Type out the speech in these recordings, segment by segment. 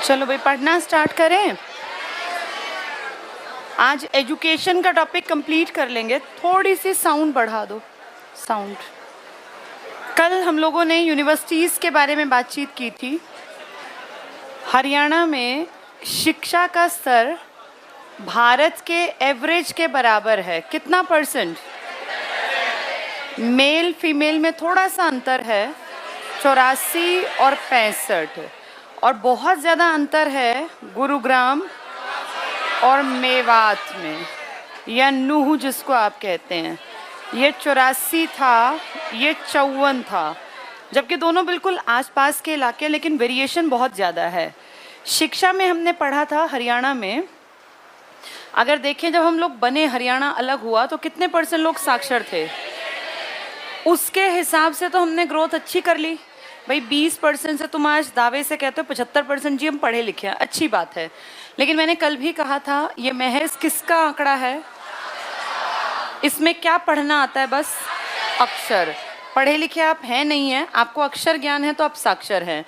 चलो भाई पढ़ना स्टार्ट करें। आज एजुकेशन का टॉपिक कंप्लीट कर लेंगे। थोड़ी सी साउंड बढ़ा दो। साउंड। कल हम लोगों ने यूनिवर्सिटीज़ के बारे में बातचीत की थी। हरियाणा में शिक्षा का स्तर भारत के एवरेज के बराबर है। कितना %? मेल फीमेल में थोड़ा सा अंतर है, 84 और 65। और बहुत ज़्यादा अंतर है गुरुग्राम और मेवात में, या नूह जिसको आप कहते हैं। ये 84 था, ये 54 था, जबकि दोनों बिल्कुल आसपास के इलाके, लेकिन वेरिएशन बहुत ज़्यादा है। शिक्षा में हमने पढ़ा था हरियाणा में, अगर देखें जब हम लोग बने, हरियाणा अलग हुआ तो कितने % लोग साक्षर थे? उसके हिसाब से तो हमने ग्रोथ अच्छी कर ली भाई। 20% से तुम आज दावे से कहते हो 75% जी हम पढ़े लिखे हैं, अच्छी बात है। लेकिन मैंने कल भी कहा था ये महज किसका आंकड़ा है? इसमें क्या पढ़ना आता है? बस अक्षर। पढ़े लिखे आप हैं नहीं हैं, आपको अक्षर ज्ञान है तो आप साक्षर हैं।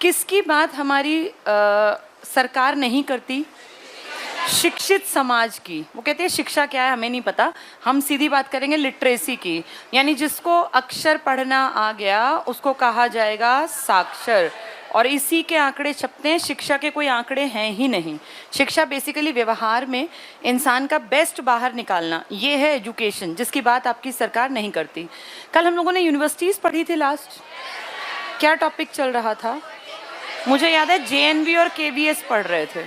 किसकी बात हमारी सरकार नहीं करती? शिक्षित समाज की। वो कहते हैं शिक्षा क्या है हमें नहीं पता, हम सीधी बात करेंगे लिटरेसी की, यानी जिसको अक्षर पढ़ना आ गया उसको कहा जाएगा साक्षर। और इसी के आंकड़े छपते हैं, शिक्षा के कोई आंकड़े हैं ही नहीं। शिक्षा बेसिकली व्यवहार में इंसान का बेस्ट बाहर निकालना, ये है एजुकेशन, जिसकी बात आपकी सरकार नहीं करती। कल हम लोगों ने यूनिवर्सिटीज़ पढ़ी थी लास्ट। क्या टॉपिक चल रहा था? मुझे याद है JNV और KVS पढ़ रहे थे।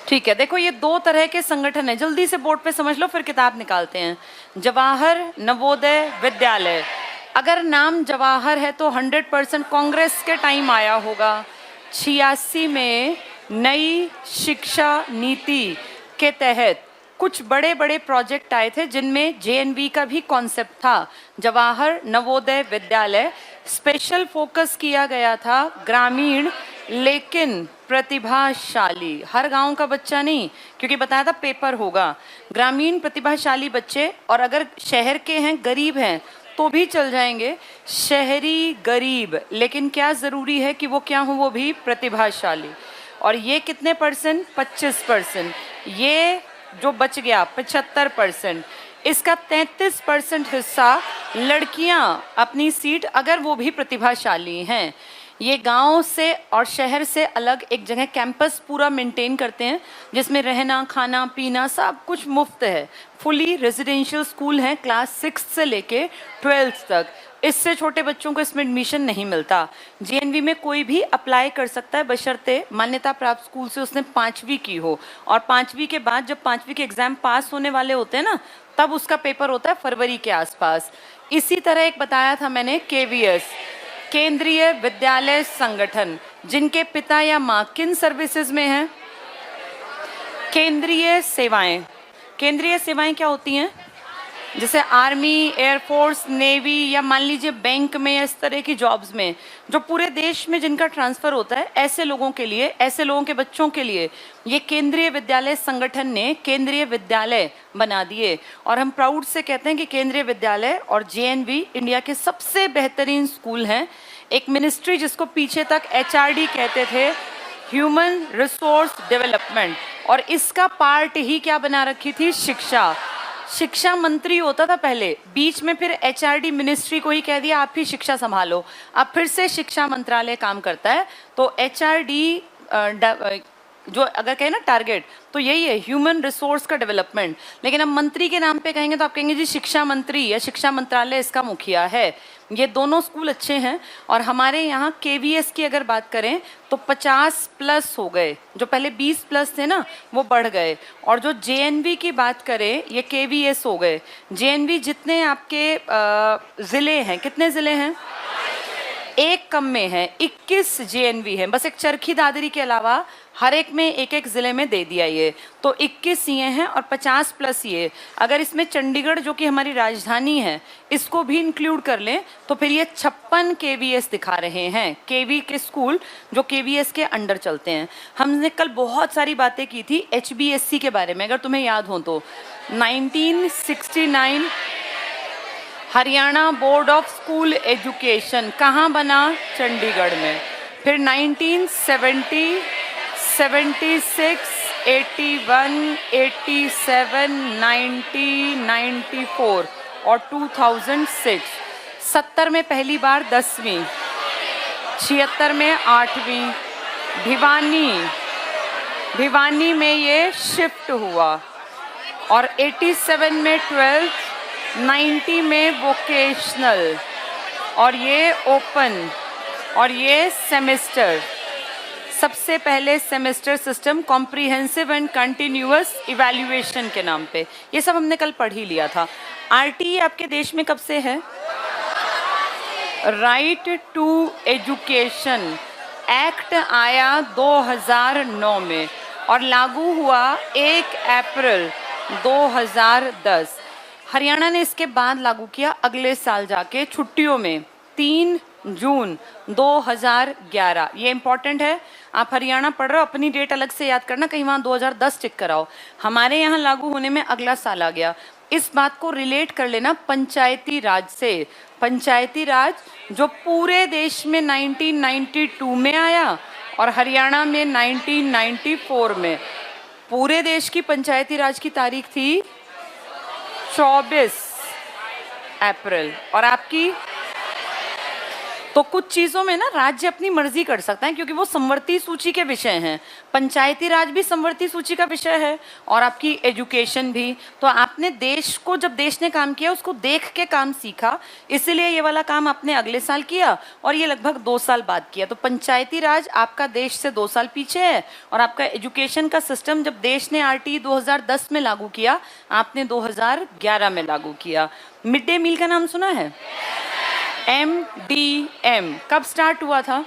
ठीक है, देखो ये दो तरह के संगठन है, जल्दी से बोर्ड पे समझ लो फिर किताब निकालते हैं। जवाहर नवोदय विद्यालय। अगर नाम जवाहर है तो 100% कांग्रेस के टाइम आया होगा। 86 में नई शिक्षा नीति के तहत कुछ बड़े बड़े प्रोजेक्ट आए थे, जिनमें JNV का भी कॉन्सेप्ट था। जवाहर नवोदय विद्यालय, स्पेशल फोकस किया गया था ग्रामीण लेकिन प्रतिभाशाली, हर गांव का बच्चा नहीं, क्योंकि बताया था पेपर होगा। ग्रामीण प्रतिभाशाली बच्चे, और अगर शहर के हैं, गरीब हैं तो भी चल जाएंगे। शहरी गरीब, लेकिन क्या ज़रूरी है कि वो क्या हो? वो भी प्रतिभाशाली। और ये कितने %? 25%। ये जो बच गया 75%, इसका 33% हिस्सा लड़कियां अपनी सीट, अगर वो भी प्रतिभाशाली हैं। ये गांव से और शहर से अलग एक जगह कैंपस पूरा मेंटेन करते हैं, जिसमें रहना खाना पीना सब कुछ मुफ्त है। फुली रेजिडेंशियल स्कूल हैं, क्लास 6 से लेके 12th तक। इससे छोटे बच्चों को इसमें एडमिशन नहीं मिलता। JNV में कोई भी अप्लाई कर सकता है, बशर्ते मान्यता प्राप्त स्कूल से उसने 5वीं की हो। और 5वीं के बाद जब 5वीं के एग्जाम पास होने वाले होते हैं ना, तब उसका पेपर होता है फरवरी के आसपास। इसी तरह एक बताया था मैंने KVS, केंद्रीय विद्यालय संगठन, जिनके पिता या माँ किन सर्विसेज में हैं? केंद्रीय सेवाएं। केंद्रीय सेवाएं क्या होती हैं? जैसे आर्मी, एयरफोर्स, नेवी, या मान लीजिए बैंक में, या इस तरह की जॉब्स में जो पूरे देश में जिनका ट्रांसफ़र होता है, ऐसे लोगों के लिए, ऐसे लोगों के बच्चों के लिए ये केंद्रीय विद्यालय संगठन ने केंद्रीय विद्यालय बना दिए। और हम प्राउड से कहते हैं कि केंद्रीय विद्यालय और JNV इंडिया के सबसे बेहतरीन स्कूल हैं। एक मिनिस्ट्री जिसको पीछे तक HRD कहते थे, ह्यूमन रिसोर्स डेवलपमेंट, और इसका पार्ट ही क्या बना रखी थी? शिक्षा। शिक्षा मंत्री होता था पहले, बीच में फिर HRD मिनिस्ट्री को ही कह दिया आप ही शिक्षा संभालो। अब फिर से शिक्षा मंत्रालय काम करता है। तो HRD जो अगर कहें ना टारगेट, तो यही है, ह्यूमन रिसोर्स का डेवलपमेंट। लेकिन अब मंत्री के नाम पे कहेंगे तो आप कहेंगे जी शिक्षा मंत्री या शिक्षा मंत्रालय इसका मुखिया है। ये दोनों स्कूल अच्छे हैं। और हमारे यहाँ KVS की अगर बात करें तो 50+ हो गए, जो पहले 20+ थे ना वो बढ़ गए। और जो JNV की बात करें, ये KVS हो गए। JNV जितने आपके ज़िले हैं, कितने ज़िले हैं? एक कम में है, 21 JNV है। बस एक चरखी दादरी के अलावा हर एक में एक एक ज़िले में दे दिया ये, तो 21 ये हैं और 50+ ये। अगर इसमें चंडीगढ़ जो कि हमारी राजधानी है इसको भी इंक्लूड कर लें तो फिर ये 56 KVS दिखा रहे हैं। KV के स्कूल जो KVS के अंडर चलते हैं। हमने कल बहुत सारी बातें की थी HBSC के बारे में, अगर तुम्हें याद हो तो। 1969 Haryana board of school education कहाँ बना? चंडीगढ़ में। फिर 1970, 76, 81, 87, 90, 94 और 2006। 70 में पहली बार 10वीं, 76 में 8वीं, भिवानी में ये शिफ्ट हुआ, और 87 में 12th, 90 में वोकेशनल, और ये ओपन, और ये सेमेस्टर। सबसे पहले semester system comprehensive and continuous evaluation के नाम पे, ये सब हमने कल पढ़ ही लिया था। आरटीई आपके देश में कब से है? राइट टू एजुकेशन एक्ट आया 2009 में और लागू हुआ 1 अप्रैल 2010। हरियाणा ने इसके बाद लागू किया अगले साल जाके छुट्टियों में 3 जून 2011। ये इंपॉर्टेंट है, आप हरियाणा पढ़ रहे हो, अपनी डेट अलग से याद करना, कहीं वहाँ 2010 टिक कराओ। हमारे यहाँ लागू होने में अगला साल आ गया। इस बात को रिलेट कर लेना पंचायती राज से। पंचायती राज जो पूरे देश में 1992 में आया और हरियाणा में 1994 में। पूरे देश की पंचायती राज की तारीख थी 24 अप्रैल, और आपकी तो कुछ चीज़ों में ना राज्य अपनी मर्जी कर सकता है क्योंकि वो संवर्ती सूची के विषय हैं। पंचायती राज भी संवर्ती सूची का विषय है और आपकी एजुकेशन भी। तो आपने देश को, जब देश ने काम किया उसको देख के काम सीखा, इसीलिए ये वाला काम आपने अगले साल किया और ये लगभग 2 साल बाद किया। तो पंचायती राज आपका देश से 2 साल पीछे है, और आपका एजुकेशन का सिस्टम जब देश ने आरटीई 2010 में लागू किया, आपने 2011 में लागू किया। मिड डे मील का नाम सुना है? MDM कब स्टार्ट हुआ था?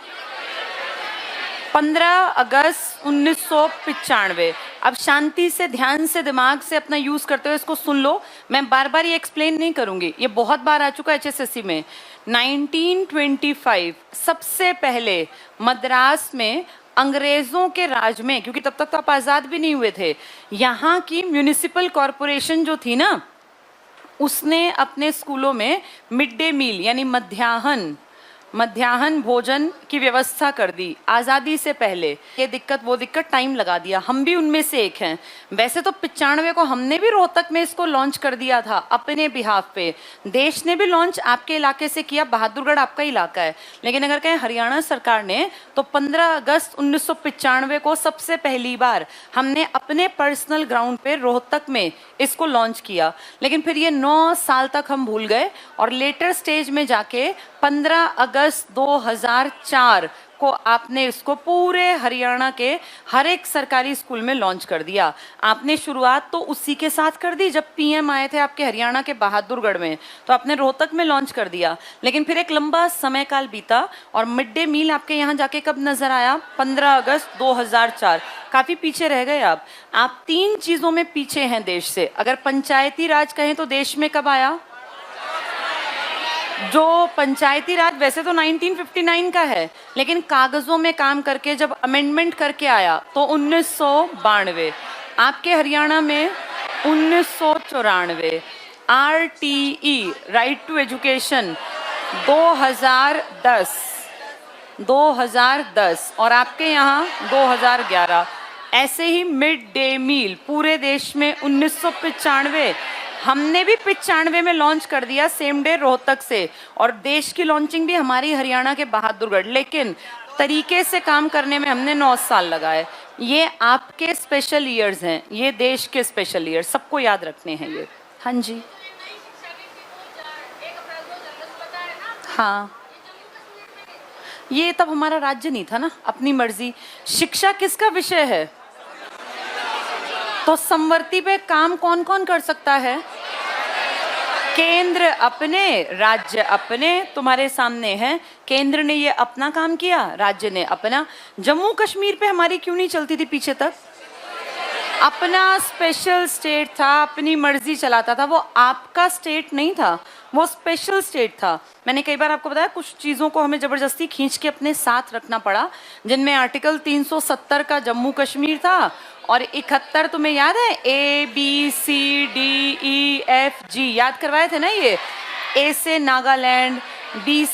15 अगस्त 1995। अब शांति से, ध्यान से, दिमाग से अपना यूज करते हुए इसको सुन लो। मैं बार बार ये एक्सप्लेन नहीं करूंगी, ये बहुत बार आ चुका है HSSC में। 1925 सबसे पहले मद्रास में अंग्रेजों के राज में, क्योंकि तब तक तो आप आजाद भी नहीं हुए थे, यहाँ की म्यूनिसिपल कॉरपोरेशन जो थी ना, उसने अपने स्कूलों में मिड डे मील यानी मध्याह्न भोजन की व्यवस्था कर दी आज़ादी से पहले। ये दिक्कत वो दिक्कत, टाइम लगा दिया, हम भी उनमें से एक हैं। वैसे तो 95 को हमने भी रोहतक में इसको लॉन्च कर दिया था अपने बिहाफ पे। देश ने भी लॉन्च आपके इलाके से किया, बहादुरगढ़ आपका इलाका है, लेकिन अगर कहें हरियाणा सरकार ने, तो 15 अगस्त 1995 को सबसे पहली बार हमने अपने पर्सनल ग्राउंड पे रोहतक में इसको लॉन्च किया। लेकिन फिर ये 9 साल तक हम भूल गए और लेटर स्टेज में जाके 15 अगस्त 2004 को आपने इसको पूरे हरियाणा के हर एक सरकारी स्कूल में लॉन्च कर दिया। आपने शुरुआत तो उसी के साथ कर दी जब पीएम आए थे आपके हरियाणा के बहादुरगढ़ में, तो आपने रोहतक में लॉन्च कर दिया। लेकिन फिर एक लंबा समय काल बीता और मिड डे मील आपके यहाँ जाके कब नजर आया? 15 अगस्त 2004। काफी पीछे रह गए आप 3 चीजों में पीछे हैं देश से। अगर पंचायती राज कहें तो देश में कब आया? जो पंचायती राज वैसे तो 1959 का है, लेकिन कागजों में काम करके जब अमेंडमेंट करके आया तो 1992। आपके हरियाणा में 1994। आरटीई राइट टू एजुकेशन 2010 और आपके यहाँ 2011। ऐसे ही मिड डे मील पूरे देश में 1995, हमने भी 95 में लॉन्च कर दिया सेम डे रोहतक से, और देश की लॉन्चिंग भी हमारी हरियाणा के बहादुरगढ़। लेकिन तरीके से काम करने में हमने 9 साल लगाए। ये आपके स्पेशल ईयर्स हैं, ये देश के स्पेशल ईयर्स, सबको याद रखने हैं ये। हाँ जी, हाँ, ये तब हमारा राज्य नहीं था ना, अपनी मर्जी। शिक्षा किसका विषय है? तो समवर्ती पे काम कौन कौन कर सकता है? केंद्र अपने, राज्य अपने। तुम्हारे सामने है, केंद्र ने ये अपना काम किया, राज्य ने अपना। जम्मू कश्मीर पे हमारी क्यों नहीं चलती थी पीछे तक? अपना स्पेशल स्टेट था, अपनी मर्जी चलाता था, वो आपका स्टेट नहीं था, वो स्पेशल स्टेट था। मैंने कई बार आपको बताया कुछ चीज़ों को हमें ज़बरदस्ती खींच के अपने साथ रखना पड़ा, जिनमें आर्टिकल 370 का जम्मू कश्मीर था और 71 तुम्हें याद है ABCDEFG याद करवाए थे ना ये। A से नागालैंड, B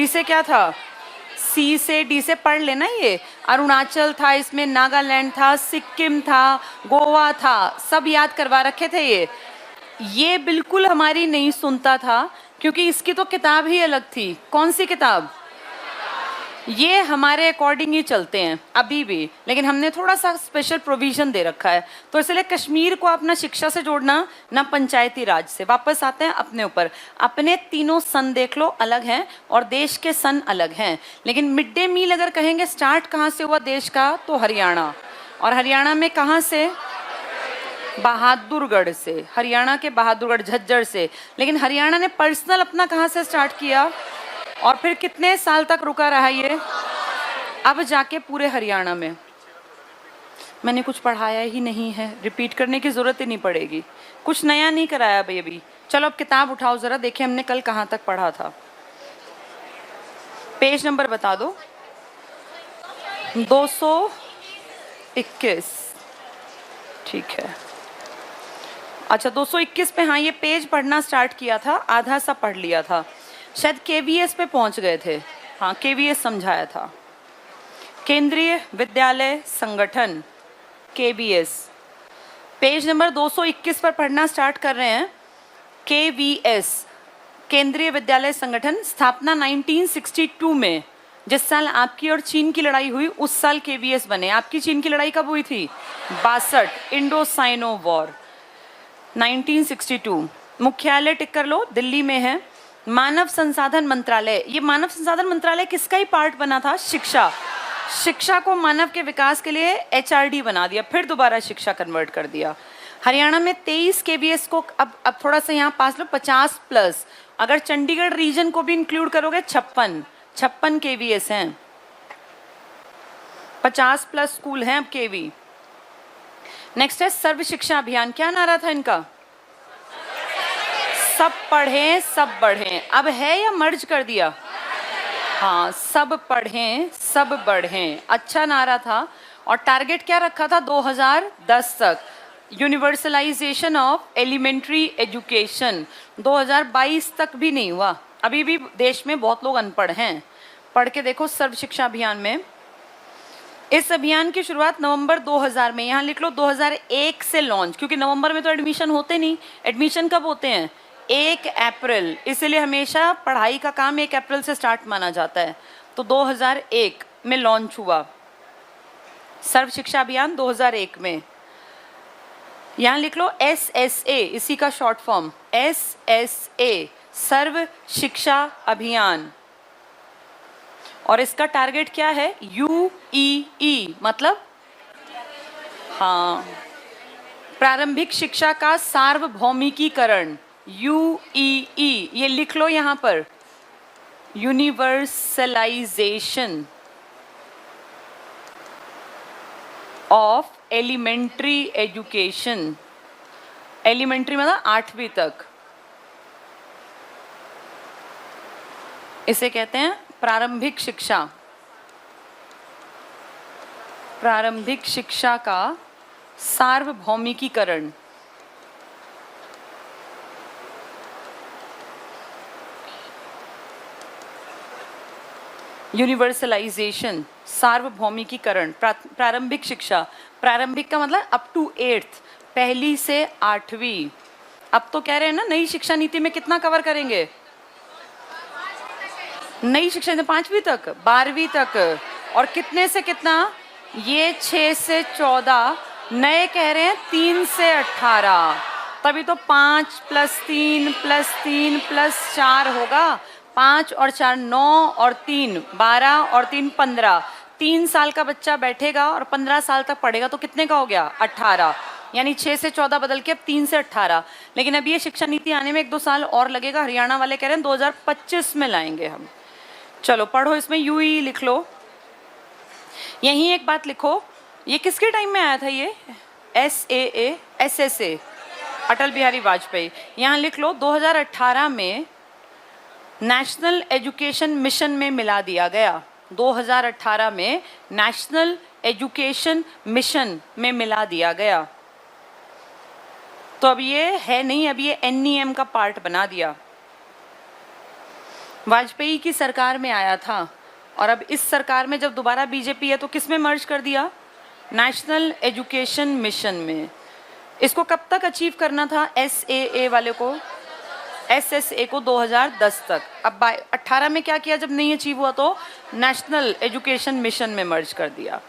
से क्या था? सी से डी से पढ़ लेना। ये अरुणाचल था, इसमें नागालैंड था, सिक्किम था, गोवा था, सब याद करवा रखे थे। ये बिल्कुल हमारी नहीं सुनता था, क्योंकि इसकी तो किताब ही अलग थी। कौन सी किताब? ये हमारे अकॉर्डिंग ही चलते हैं अभी भी, लेकिन हमने थोड़ा सा स्पेशल प्रोविजन दे रखा है। तो इसलिए कश्मीर को अपना शिक्षा से जोड़ना, ना पंचायती राज से। वापस आते हैं अपने ऊपर। अपने तीनों सन देख लो अलग हैं और देश के सन अलग हैं, लेकिन मिड डे मील अगर कहेंगे स्टार्ट कहाँ से हुआ देश का, तो हरियाणा। और हरियाणा में कहाँ से? बहादुरगढ़ से। हरियाणा के बहादुरगढ़, झज्जर से। लेकिन हरियाणा ने पर्सनल अपना कहाँ से स्टार्ट किया और फिर कितने साल तक रुका रहा ये? अब जाके पूरे हरियाणा में। मैंने कुछ पढ़ाया ही नहीं है, रिपीट करने की जरूरत ही नहीं पड़ेगी, कुछ नया नहीं कराया भाई अभी। चलो अब किताब उठाओ जरा, देखिए हमने कल कहाँ तक पढ़ा था। पेज नंबर बता दो। 221। ठीक है, अच्छा 221 पे। हाँ, ये पेज पढ़ना स्टार्ट किया था, आधा सा पढ़ लिया था, शायद केवीएस पे पहुंच गए थे। हाँ, केवीएस समझाया था, केंद्रीय विद्यालय संगठन, केवीएस। पेज नंबर 221 पर पढ़ना स्टार्ट कर रहे हैं। केवीएस, केंद्रीय विद्यालय संगठन, स्थापना 1962 में। जिस साल आपकी और चीन की लड़ाई हुई उस साल केवीएस बने। आपकी चीन की लड़ाई कब हुई थी? 62, इंडो साइनो वॉर, 1962। मुख्यालय टिक कर लो, दिल्ली में है। मानव संसाधन मंत्रालय, ये मानव संसाधन मंत्रालय किसका ही पार्ट बना था? शिक्षा। शिक्षा को मानव के विकास के लिए एचआरडी बना दिया, फिर दोबारा शिक्षा कन्वर्ट कर दिया। हरियाणा में 23 केवीएस को, अब थोड़ा सा यहाँ पास लो, 50+। अगर चंडीगढ़ रीजन को भी इंक्लूड करोगे 56 केवीएस हैं। 50+ स्कूल हैं अब केवी। नेक्स्ट है सर्व शिक्षा अभियान। क्या नारा था इनका? सब पढ़ें सब बढ़ें। अब है या मर्ज कर दिया? हाँ, सब पढ़ें सब बढ़ें, अच्छा नारा था। और टारगेट क्या रखा था? 2010 तक यूनिवर्सलाइजेशन ऑफ एलिमेंट्री एजुकेशन। 2022 तक भी नहीं हुआ, अभी भी देश में बहुत लोग अनपढ़ हैं। पढ़ के देखो सर्व शिक्षा अभियान में। इस अभियान की शुरुआत नवंबर 2000 में, यहाँ लिख लो 2001 से लॉन्च, क्योंकि नवंबर में तो एडमिशन होते नहीं। एडमिशन कब होते हैं? 1 अप्रैल। इसलिए हमेशा पढ़ाई का काम 1 अप्रैल से स्टार्ट माना जाता है। तो 2001 में लॉन्च हुआ सर्व शिक्षा अभियान, 2001 में। यहाँ लिख लो SSA, इसी का शॉर्ट फॉर्म SSA, सर्व शिक्षा अभियान। और इसका टारगेट क्या है? UEE, मतलब हाँ, प्रारंभिक शिक्षा का सार्वभौमिकीकरण, UEE। ये लिख लो यहाँ पर, universalisation of elementary education. Elementary मतलब 8वीं तक, इसे कहते हैं प्रारंभिक शिक्षा। प्रारंभिक शिक्षा का सार्वभौमिकीकरण। यूनिवर्सलाइजेशन, सार्वभौमिकीकरण, प्रारंभिक शिक्षा। प्रारंभिक का मतलब अप टू 8th, पहली से 8वीं। अब तो कह रहे हैं ना नई शिक्षा नीति में कितना कवर करेंगे? नई शिक्षा नीति 5वीं तक, 12वीं तक। और कितने से कितना? ये 6 से 14, नए कह रहे हैं 3 से 18। तभी तो 5 + 3 + 3 + 4 होगा। 5 और 4 9 और 3 12 और 3 15। 3 साल का बच्चा बैठेगा और 15 साल तक पढ़ेगा तो कितने का हो गया? 18। यानी 6 से 14 बदल के अब 3 से 18। लेकिन अब ये शिक्षा नीति आने में 1-2 साल और लगेगा। हरियाणा वाले कह रहे हैं 2025 में लाएंगे हम। चलो पढ़ो, इसमें UEE लिख लो। यहीं एक बात लिखो, ये किसके टाइम में आया था? ये SSA, अटल बिहारी वाजपेयी। यहाँ लिख लो 2018 में नेशनल एजुकेशन मिशन में मिला दिया गया। 2018 में नेशनल एजुकेशन मिशन में मिला दिया गया। तो अब ये है नहीं, अब ये NEM का पार्ट बना दिया। वाजपेयी की सरकार में आया था और अब इस सरकार में जब दोबारा बीजेपी है तो किस में मर्ज कर दिया? नेशनल एजुकेशन मिशन में। इसको कब तक अचीव करना था? SAA वाले को, SSA को 2010 तक। अब 18 में क्या किया? जब नहीं अचीव हुआ तो नेशनल एजुकेशन मिशन में मर्ज कर दिया।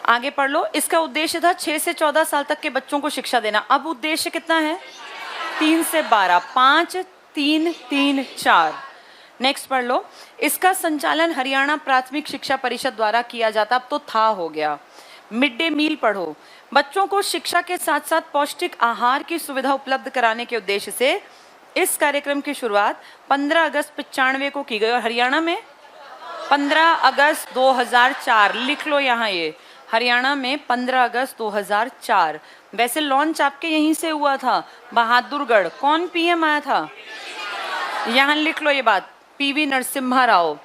आगे पढ़ लो। इसका उद्देश्य था 6 से 14 साल तक के बच्चों को शिक्षा देना। अब उद्देश्य कितना है? 3 से 12, 5, 3, 3, 4। नेक्स्ट पढ़ लो। इसका संचालन हरियाणा प्राथमिक शिक्षा परिषद द्वारा किया जाता, अब तो था हो गया। मिड डे मील पढ़ो। बच्चों को शिक्षा के साथ साथ पौष्टिक आहार की सुविधा उपलब्ध कराने के उद्देश्य से इस कार्यक्रम की शुरुआत 15 अगस्त 95 को की गई और हरियाणा में 15 अगस्त 2004। लिख लो यहाँ, ये हरियाणा में 15 अगस्त 2004। वैसे लॉन्च आपके यहीं से हुआ था, बहादुरगढ़। कौन PM आया था? यहाँ लिख लो ये बात, PV नरसिम्हा राव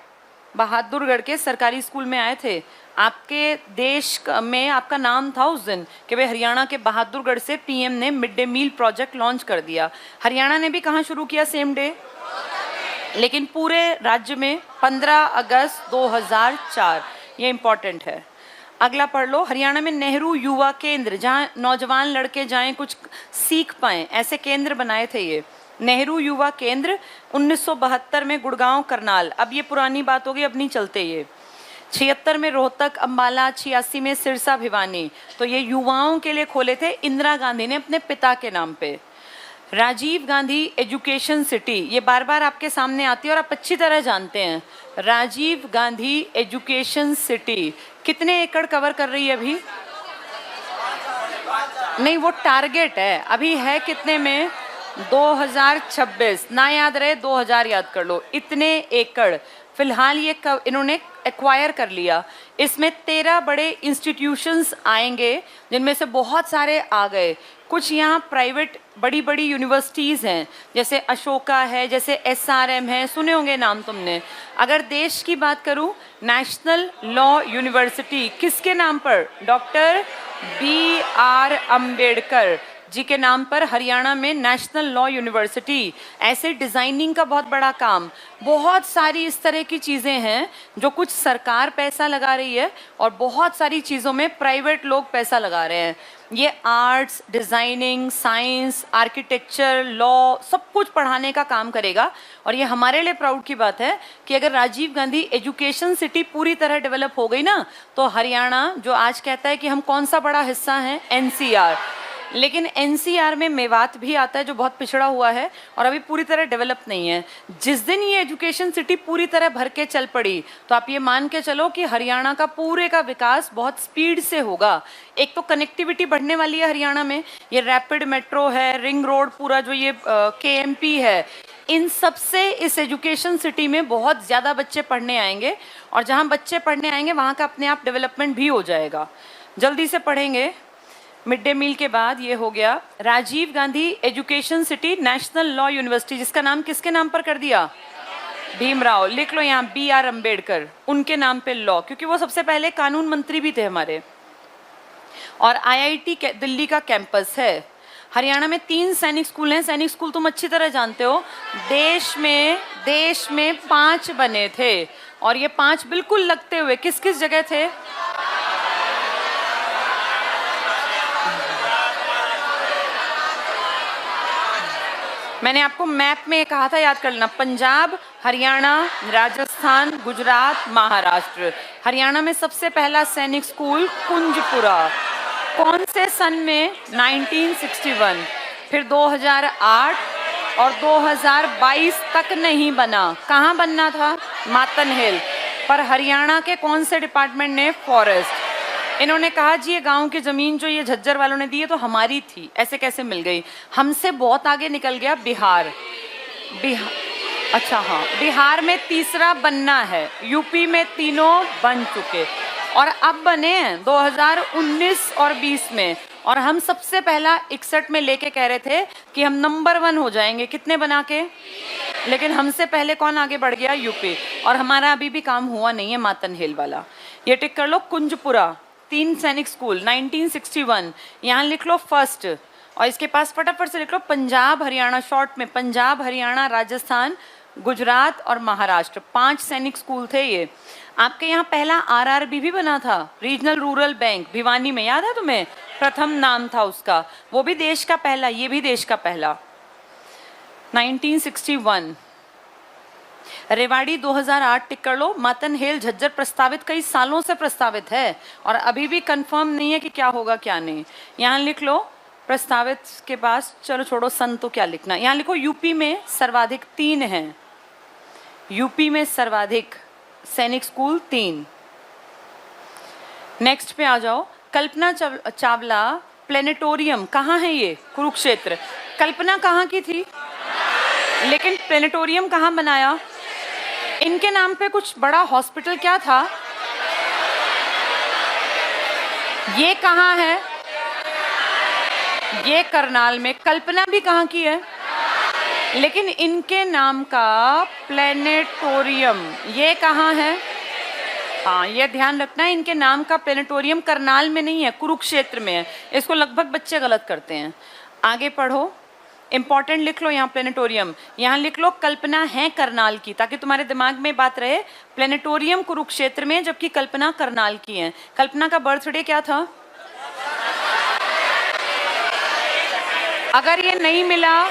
बहादुरगढ़ के सरकारी स्कूल में आए थे। आपके देश में आपका नाम था उस दिन कि भाई हरियाणा के बहादुरगढ़ से PM ने mid day meal project launch कर दिया। हरियाणा ने भी कहाँ शुरू किया? सेम डे, लेकिन पूरे राज्य में 15 अगस्त 2004। ये इंपॉर्टेंट है। अगला पढ़ लो। हरियाणा में नेहरू युवा केंद्र, जहाँ नौजवान लड़के जाएं, कुछ सीख पाएं, ऐसे केंद्र बनाए थे ये। नेहरू युवा केंद्र 1972 में गुड़गांव करनाल। अब ये पुरानी बात होगी, अब नहीं चलते ये। 76 में रोहतक अम्बाला, 86 में सिरसा भिवानी। तो ये युवाओं के लिए खोले थे इंदिरा गांधी ने अपने पिता के नाम पे। राजीव गांधी एजुकेशन सिटी, ये बार बार आपके सामने आती है और आप अच्छी तरह जानते हैं। राजीव गांधी एजुकेशन सिटी कितने एकड़ कवर कर रही है अभी? नहीं, वो टारगेट है, अभी है कितने में? 2026। ना याद रहे 2000 याद कर लो। इतने एकड़ फिलहाल ये इन्होंने एक्वायर कर लिया। इसमें 13 बड़े इंस्टीट्यूशंस आएंगे, जिनमें से बहुत सारे आ गए। कुछ यहाँ प्राइवेट बड़ी बड़ी यूनिवर्सिटीज़ हैं, जैसे अशोका है, जैसे SRM है, सुने होंगे नाम तुमने। अगर देश की बात करूँ, नेशनल लॉ यूनिवर्सिटी किसके नाम पर? डॉक्टर BR अम्बेडकर जी के नाम पर हरियाणा में नेशनल लॉ यूनिवर्सिटी। ऐसे डिज़ाइनिंग का बहुत बड़ा काम, बहुत सारी इस तरह की चीज़ें हैं जो कुछ सरकार पैसा लगा रही है और बहुत सारी चीज़ों में प्राइवेट लोग पैसा लगा रहे हैं। ये arts, designing, science, architecture, law, सब कुछ पढ़ाने का काम करेगा। और ये हमारे लिए प्राउड की बात है कि अगर राजीव गांधी एजुकेशन सिटी पूरी तरह डेवलप हो गई ना, तो हरियाणा जो आज कहता है कि हम कौन सा बड़ा हिस्सा हैं, NCR, लेकिन NCR में मेवात भी आता है जो बहुत पिछड़ा हुआ है और अभी पूरी तरह डेवलप नहीं है। जिस दिन ये एजुकेशन सिटी पूरी तरह भर के चल पड़ी, तो आप ये मान के चलो कि हरियाणा का पूरे का विकास बहुत स्पीड से होगा। एक तो कनेक्टिविटी बढ़ने वाली है हरियाणा में, ये रैपिड मेट्रो है, रिंग रोड, पूरा जो ये KMP है, इन सब से इस एजुकेशन सिटी में बहुत ज़्यादा बच्चे पढ़ने आएंगे और जहाँ बच्चे पढ़ने आएंगे वहाँ का अपने आप डेवलपमेंट भी हो जाएगा। जल्दी से पढ़ेंगे। मिड डे मील के बाद ये हो गया Rajiv Gandhi education city national law university, जिसका नाम किसके नाम पर कर दिया? भीमराव। लिख लो यहाँ, BR अम्बेडकर, उनके नाम पे लॉ, क्योंकि वो सबसे पहले कानून मंत्री भी थे हमारे। और IIT दिल्ली का कैंपस है। हरियाणा में 3 सैनिक स्कूल हैं। सैनिक स्कूल तुम अच्छी तरह जानते हो, देश में 5 बने थे और ये 5 बिल्कुल लगते हुए किस किस जगह थे? मैंने आपको मैप में कहा था, याद कर लेना, पंजाब, हरियाणा, राजस्थान, गुजरात, महाराष्ट्र। हरियाणा में सबसे पहला सैनिक स्कूल कुंजपुरा, कौन से सन में? 1961। फिर 2008 और 2022 तक नहीं बना। कहाँ बनना था? मातन हिल। पर हरियाणा के कौन से डिपार्टमेंट ने? फॉरेस्ट। इन्होंने कहा जी ये गांव की ज़मीन जो ये झज्जर वालों ने दी है तो हमारी थी, ऐसे कैसे मिल गई? हमसे बहुत आगे निकल गया बिहार। अच्छा हाँ, बिहार में तीसरा बनना है, यूपी में तीनों बन चुके और अब बने हैं 2019 और 20 में। और हम सबसे पहला 61 में लेके कह रहे थे कि हम नंबर 1 हो जाएंगे, कितने बना के? लेकिन हमसे पहले कौन आगे बढ़ गया? यूपी। और हमारा अभी भी काम हुआ नहीं है मातन हिल वाला। ये टिक कर लो। कुंजपुरा 3 सैनिक स्कूल 1961, यहाँ लिख लो फर्स्ट। और इसके पास फटाफट से लिख लो पंजाब हरियाणा, शॉर्ट में पंजाब हरियाणा राजस्थान गुजरात और महाराष्ट्र, 5 सैनिक स्कूल थे ये। आपके यहाँ पहला आरआरबी भी बना था, रीजनल रूरल बैंक भिवानी में, याद है तुम्हें? प्रथम नाम था उसका, वो भी देश का पहला, ये भी देश का पहला। 1961। रेवाड़ी 2008 टिक कर लो। मातन हेल झज्जर प्रस्तावित कई सालों से प्रस्तावित है और अभी भी कंफर्म नहीं है कि क्या होगा क्या नहीं। यहाँ लिख लो प्रस्तावित के पास, चलो छोड़ो सन तो क्या लिखना, यहाँ लिखो यूपी में सर्वाधिक 3 हैं, यूपी में सर्वाधिक सैनिक स्कूल 3। नेक्स्ट पे आ जाओ। कल्पना चावला प्लेनेटोरियम कहाँ है ये? कुरुक्षेत्र। कल्पना कहाँ की थी? लेकिन प्लेनेटोरियम कहाँ बनाया? इनके नाम पे कुछ बड़ा हॉस्पिटल क्या था? ये कहाँ है? ये करनाल में। कल्पना भी कहाँ की है? लेकिन इनके नाम का प्लेनेटोरियम ये कहाँ है? हाँ, ये ध्यान रखना है, इनके नाम का प्लेनेटोरियम करनाल में नहीं है, कुरुक्षेत्र में है। इसको लगभग बच्चे गलत करते हैं। आगे पढ़ो, इंपॉर्टेंट लिख लो यहाँ प्लेनेटोरियम। यहाँ लिख लो कल्पना है करनाल की, ताकि तुम्हारे दिमाग में बात रहे। प्लेनेटोरियम कुरुक्षेत्र में, जबकि कल्पना करनाल की है। कल्पना का बर्थडे क्या था? अगर ये नहीं मिला,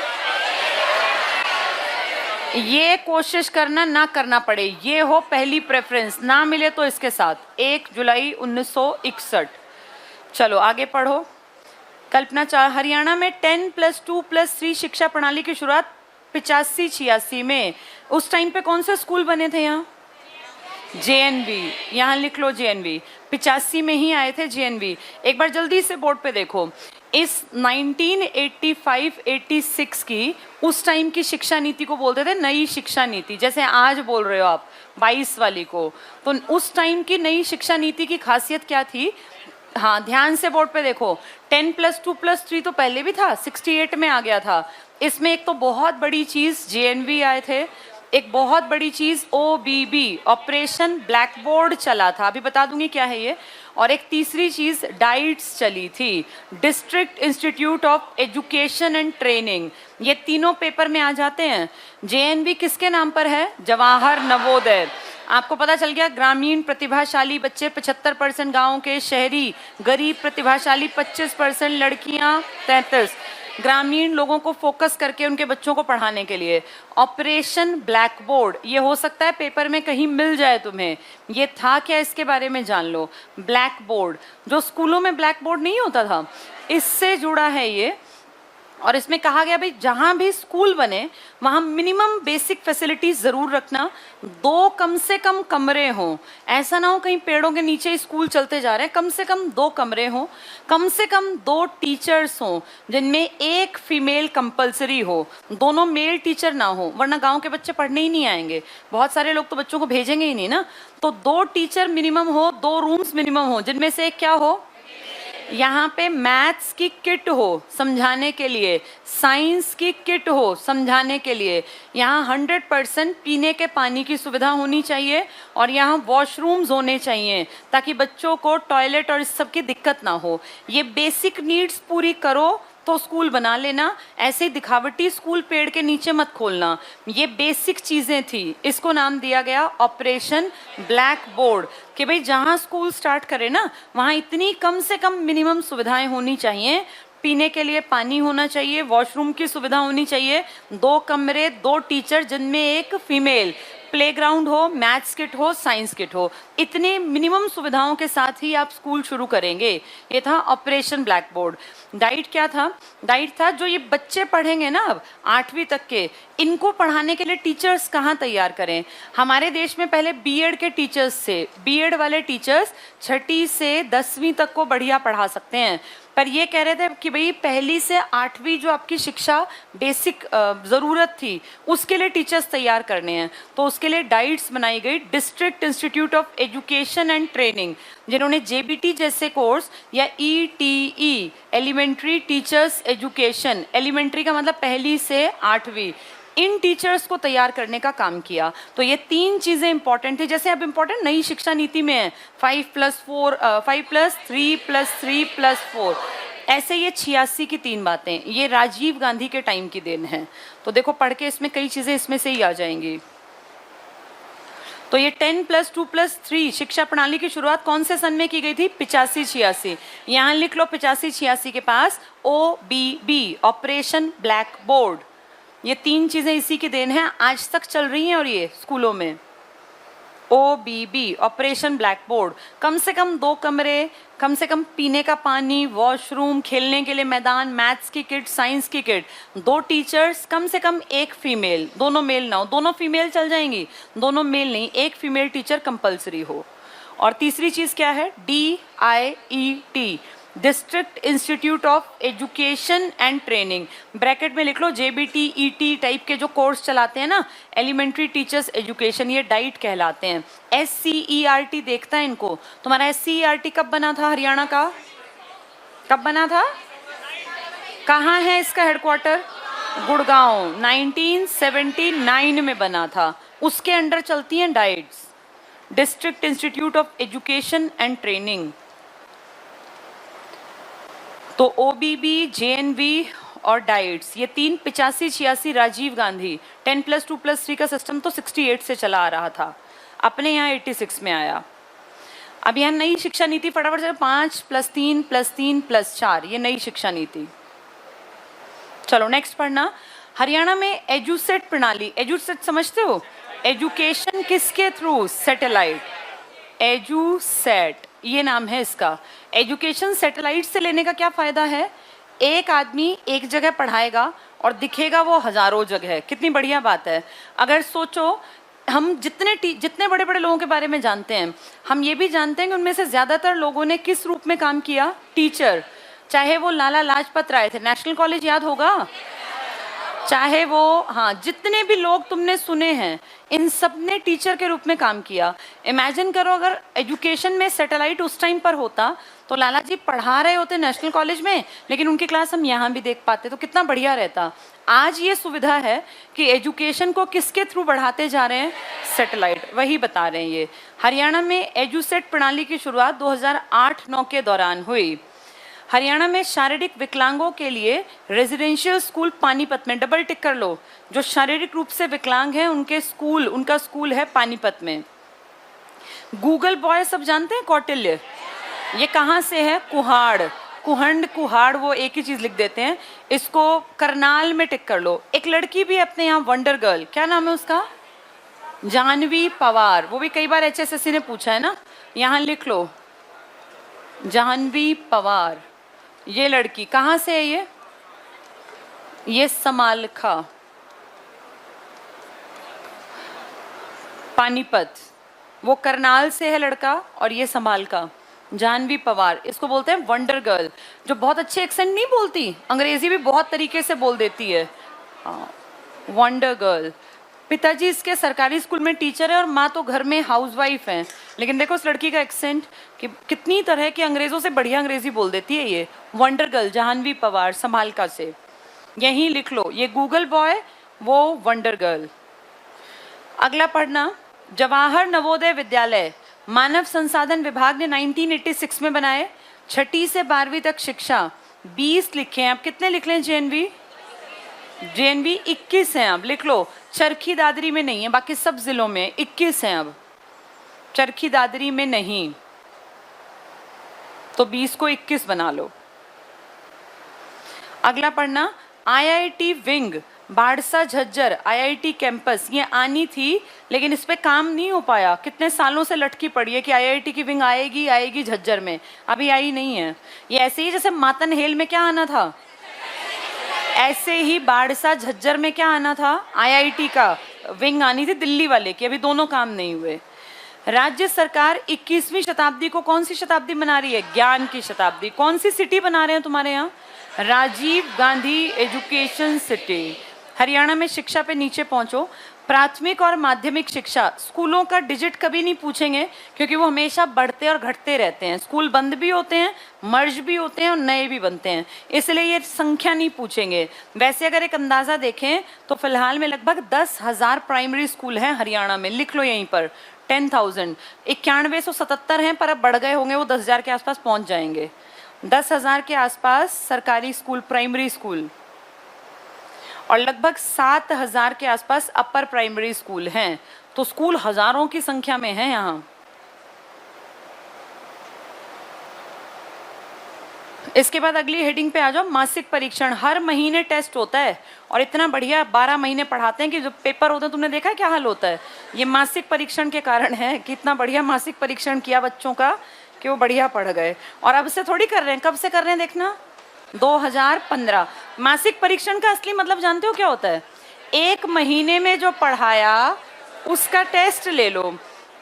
ये कोशिश करना ना करना पड़े, ये हो पहली प्रेफरेंस, ना मिले तो इसके साथ 1 जुलाई 1961। चलो आगे पढ़ो। कल्पना हरियाणा में 10+2+3 शिक्षा प्रणाली की शुरुआत 85-86 में। उस टाइम पे कौन से स्कूल बने थे यहाँ? JNV। यहाँ लिख लो JNV। 85 में ही आए थे JNV। एक बार जल्दी से बोर्ड पे देखो, इस 1985-86 की उस टाइम की शिक्षा नीति को बोलते थे नई शिक्षा नीति, जैसे आज बोल रहे हो आप 22 वाली को। तो उस टाइम की नई शिक्षा नीति की खासियत क्या थी? हाँ, ध्यान से बोर्ड पे देखो। 10+2+3 तो पहले भी था, 68 में आ गया था। इसमें एक तो बहुत बड़ी चीज JNV आए थे, एक बहुत बड़ी चीज OBB ऑपरेशन ब्लैक बोर्ड चला था, अभी बता दूंगी क्या है ये। और एक तीसरी चीज डाइट्स चली थी, district institute of education and training. ये तीनों पेपर में आ जाते हैं। JNV किसके नाम पर है? जवाहर नवोदय। आपको पता चल गया, ग्रामीण प्रतिभाशाली बच्चे 75% गाँव के, शहरी गरीब प्रतिभाशाली 25%, लड़कियां 33। ग्रामीण लोगों को फोकस करके उनके बच्चों को पढ़ाने के लिए। ऑपरेशन ब्लैक बोर्ड, ये हो सकता है पेपर में कहीं मिल जाए तुम्हें, ये था क्या इसके बारे में जान लो। ब्लैक बोर्ड, जो स्कूलों में ब्लैक बोर्ड नहीं होता था, इससे जुड़ा है ये। और इसमें कहा गया भाई जहां भी स्कूल बने वहां मिनिमम बेसिक फैसिलिटीज जरूर रखना, 2 कम से कम कमरे हों। ऐसा ना हो कहीं पेड़ों के नीचे स्कूल चलते जा रहे हैं, कम से कम 2 कमरे हों, कम से कम 2 टीचर्स हों जिनमें एक फीमेल कंपलसरी हो, दोनों मेल टीचर ना हो, वरना गांव के बच्चे पढ़ने ही नहीं आएंगे। बहुत सारे लोग तो बच्चों को भेजेंगे ही नहीं ना। तो 2 टीचर मिनिमम हो, 2 रूम्स मिनिमम हो, जिनमें से एक क्या हो, यहाँ पे मैथ्स की किट हो समझाने के लिए, साइंस की किट हो समझाने के लिए, यहाँ 100% पीने के पानी की सुविधा होनी चाहिए और यहाँ वॉशरूम्स होने चाहिए ताकि बच्चों को टॉयलेट और इस सब की दिक्कत ना हो। ये बेसिक नीड्स पूरी करो तो स्कूल बना लेना, ऐसे दिखावटी स्कूल पेड़ के नीचे मत खोलना। ये बेसिक चीजें थी, इसको नाम दिया गया ऑपरेशन ब्लैक बोर्ड, कि भाई जहां स्कूल स्टार्ट करे ना वहां इतनी कम से कम मिनिमम सुविधाएं होनी चाहिए। पीने के लिए पानी होना चाहिए, वॉशरूम की सुविधा होनी चाहिए, 2 कमरे, 2 टीचर जिनमें एक फीमेल, प्लेग्राउंड हो, मैथ्स किट हो, साइंस किट हो। इतने मिनिमम सुविधाओं के साथ ही आप स्कूल शुरू करेंगे। ये था ऑपरेशन ब्लैक बोर्ड। डाइट क्या था? डाइट था जो ये बच्चे पढ़ेंगे ना अब 8वीं तक के, इनको पढ़ाने के लिए टीचर्स कहाँ तैयार करें। हमारे देश में पहले बीएड के टीचर्स थे, बीएड वाले टीचर्स 6ठी से 10वीं तक को बढ़िया पढ़ा सकते हैं, पर ये कह रहे थे कि भाई 1ली से 8वीं जो आपकी शिक्षा बेसिक ज़रूरत थी उसके लिए टीचर्स तैयार करने हैं। तो उसके लिए डाइट्स बनाई गई, district institute of education and training, जिन्होंने JBT जैसे कोर्स या ETE elementary teachers education, elementary का मतलब 1ली से 8वीं, इन टीचर्स को तैयार करने का काम किया। तो ये 3 चीजें इंपॉर्टेंट थी। जैसे अब इंपॉर्टेंट नई शिक्षा नीति में है 5+3+3+4, ऐसे ये 86 की 3 बातें, ये राजीव गांधी के टाइम की देन है। तो देखो पढ़ के इसमें कई चीजें इसमें से ही आ जाएंगी। तो ये 10+2+3 शिक्षा प्रणाली की शुरुआत कौन से सन में की गई थी? 85-86। यहाँ लिख लो 85-86 के पास OBB, ऑपरेशन ब्लैक बोर्ड। ये 3 चीजें इसी की देन है, आज तक चल रही हैं और ये स्कूलों में। OBB, operation blackboard. कम से कम 2 कमरे, कम से कम पीने का पानी, वॉशरूम, खेलने के लिए मैदान, मैथ्स की किट, साइंस की किट, 2 टीचर्स, कम से कम 1 फीमेल, दोनों मेल ना हो, दोनों फीमेल चल जाएंगी, दोनों मेल नहीं, 1 फीमेल टीचर कंपलसरी हो। और तीसरी चीज क्या है? DIET, district institute of education and training, bracket में लिख लो JBT-ET टाइप के जो कोर्स चलाते हैं ना, एलिमेंट्री टीचर्स एजुकेशन, ये डाइट कहलाते हैं। SCERT देखता है इनको। तुम्हारा SCERT कब बना था हरियाणा का? कब बना था? कहाँ है इसका हेडक्वार्टर? गुड़गांव। 1979 में बना था। उसके अंडर चलती हैं diets, district institute of education and training. तो OBB, JNV और डाइट्स, ये 3 85-86 राजीव गांधी। 10+2+3 का सिस्टम तो 68 से चला आ रहा था, अपने यहाँ 86 में आया। अब यहाँ नई शिक्षा नीति फटाफट से 5+3+3+4, ये नई शिक्षा नीति। चलो नेक्स्ट पढ़ना। हरियाणा में एजुसेट प्रणाली, एजुसेट समझते हो? एजुकेशन किसके थ्रू? सैटेलाइट। एजुसेट ये नाम है इसका। एजुकेशन सैटेलाइट से लेने का क्या फायदा है? एक आदमी एक जगह पढ़ाएगा और दिखेगा वो हजारों जगह। कितनी बढ़िया बात है। अगर सोचो, हम जितने बड़े बड़े लोगों के बारे में जानते हैं, हम ये भी जानते हैं कि उनमें से ज्यादातर लोगों ने किस रूप में काम किया? टीचर। चाहे वो लाला लाजपत राय थे, नेशनल कॉलेज याद होगा, चाहे वो, हाँ, जितने भी लोग तुमने सुने हैं, इन सब ने टीचर के रूप में काम किया। इमेजिन करो अगर एजुकेशन में सैटेलाइट उस टाइम पर होता तो लाला जी पढ़ा रहे होते नेशनल कॉलेज में, लेकिन उनकी क्लास हम यहाँ भी देख पाते, तो कितना बढ़िया रहता। आज ये सुविधा है कि एजुकेशन को किसके थ्रू बढ़ाते जा रहे हैं? सैटेलाइट। वही बता रहे हैं ये। हरियाणा में एजुसेट प्रणाली की शुरुआत 2008-9 के दौरान हुई। हरियाणा में शारीरिक विकलांगों के लिए रेजिडेंशियल स्कूल पानीपत में, डबल टिक कर लो, जो शारीरिक रूप से विकलांग हैं उनका स्कूल है पानीपत में। गूगल बॉय सब जानते हैं? कौटिल्य, ये कहाँ से है? कुहाड़, कुहाड़, वो एक ही चीज लिख देते हैं। इसको करनाल में टिक कर लो। एक लड़की भी अपने यहाँ, वंडर गर्ल, क्या नाम है उसका? जानवी पवार। वो भी कई बार HSSC ने पूछा है ना, यहाँ लिख लो जानवी पवार। ये लड़की कहाँ से है? ये समालखा, पानीपत। वो करनाल से है लड़का और ये समालखा। जानवी पवार, इसको बोलते हैं वंडर गर्ल, जो बहुत अच्छे एक्सेंट नहीं बोलती, अंग्रेजी भी बहुत तरीके से बोल देती है। Wonder girl. पिताजी इसके सरकारी स्कूल में टीचर है और माँ तो घर में हाउसवाइफ है। लेकिन देखो इस लड़की का एक्सेंट कि कितनी तरह के अंग्रेजों से बढ़िया अंग्रेजी बोल देती है ये। वंडर गर्ल जानवी पवार, समालका से। यहीं लिख लो, ये गूगल बॉय, वो वंडर गर्ल। अगला पढ़ना। जवाहर नवोदय विद्यालय मानव संसाधन विभाग ने 1986 में बनाए। 6ठी से 12वीं तक शिक्षा 20 लिखे हैं। अब कितने लिख लें? JNV 21 हैं। अब लिख लो, चरखी दादरी में नहीं है, बाकी सब जिलों में 21 हैं। अब चरखी दादरी में नहीं, तो 20 को 21 बना लो। अगला पढ़ना। IIT wing Badsa Jhajjar, IIT campus, ये आनी थी लेकिन इस पे काम नहीं हो पाया। कितने सालों से लटकी पड़ी है कि IIT की विंग आएगी झज्जर में, अभी आई नहीं है। ये ऐसे ही जैसे मातन हेल में क्या आना था, ऐसे ही बाड़सा झज्जर में क्या आना था? IIT का विंग आनी थी दिल्ली वाले की। अभी दोनों काम नहीं हुए। राज्य सरकार 21वीं शताब्दी को कौन सी शताब्दी बना रही है? ज्ञान की शताब्दी। कौन सी सिटी बना रहे हैं तुम्हारे यहाँ? Rajiv Gandhi education city. हरियाणा में शिक्षा पे नीचे पहुंचो। प्राथमिक और माध्यमिक शिक्षा, स्कूलों का डिजिट कभी नहीं पूछेंगे क्योंकि वो हमेशा बढ़ते और घटते रहते हैं। स्कूल बंद भी होते हैं, मर्ज भी होते हैं और नए भी बनते हैं, इसलिए ये संख्या नहीं पूछेंगे। वैसे अगर एक अंदाजा देखें तो फिलहाल में लगभग 10,000 प्राइमरी स्कूल हैं हरियाणा में। लिख लो यहीं पर 10,000। 9177 हैं, पर अब बढ़ गए होंगे, वो 10,000 के आसपास पहुंच जाएंगे। 10,000 के आसपास सरकारी स्कूल, प्राइमरी स्कूल, और लगभग 7,000 के आसपास अपर प्राइमरी स्कूल हैं। तो स्कूल हजारों की संख्या में हैं यहाँ। इसके बाद अगली हेडिंग पे आ जाओ, मासिक परीक्षण। हर महीने टेस्ट होता है और इतना बढ़िया 12 महीने पढ़ाते हैं कि जो पेपर होते हैं, तुमने देखा है क्या हाल होता है? ये मासिक परीक्षण के कारण है कि इतना बढ़िया मासिक परीक्षण किया बच्चों का कि वो बढ़िया पढ़ गए। और अब से थोड़ी कर रहे हैं, कब से कर रहे हैं देखना, 2015। मासिक परीक्षण का असली मतलब जानते हो क्या होता है? एक महीने में जो पढ़ाया उसका टेस्ट ले लो।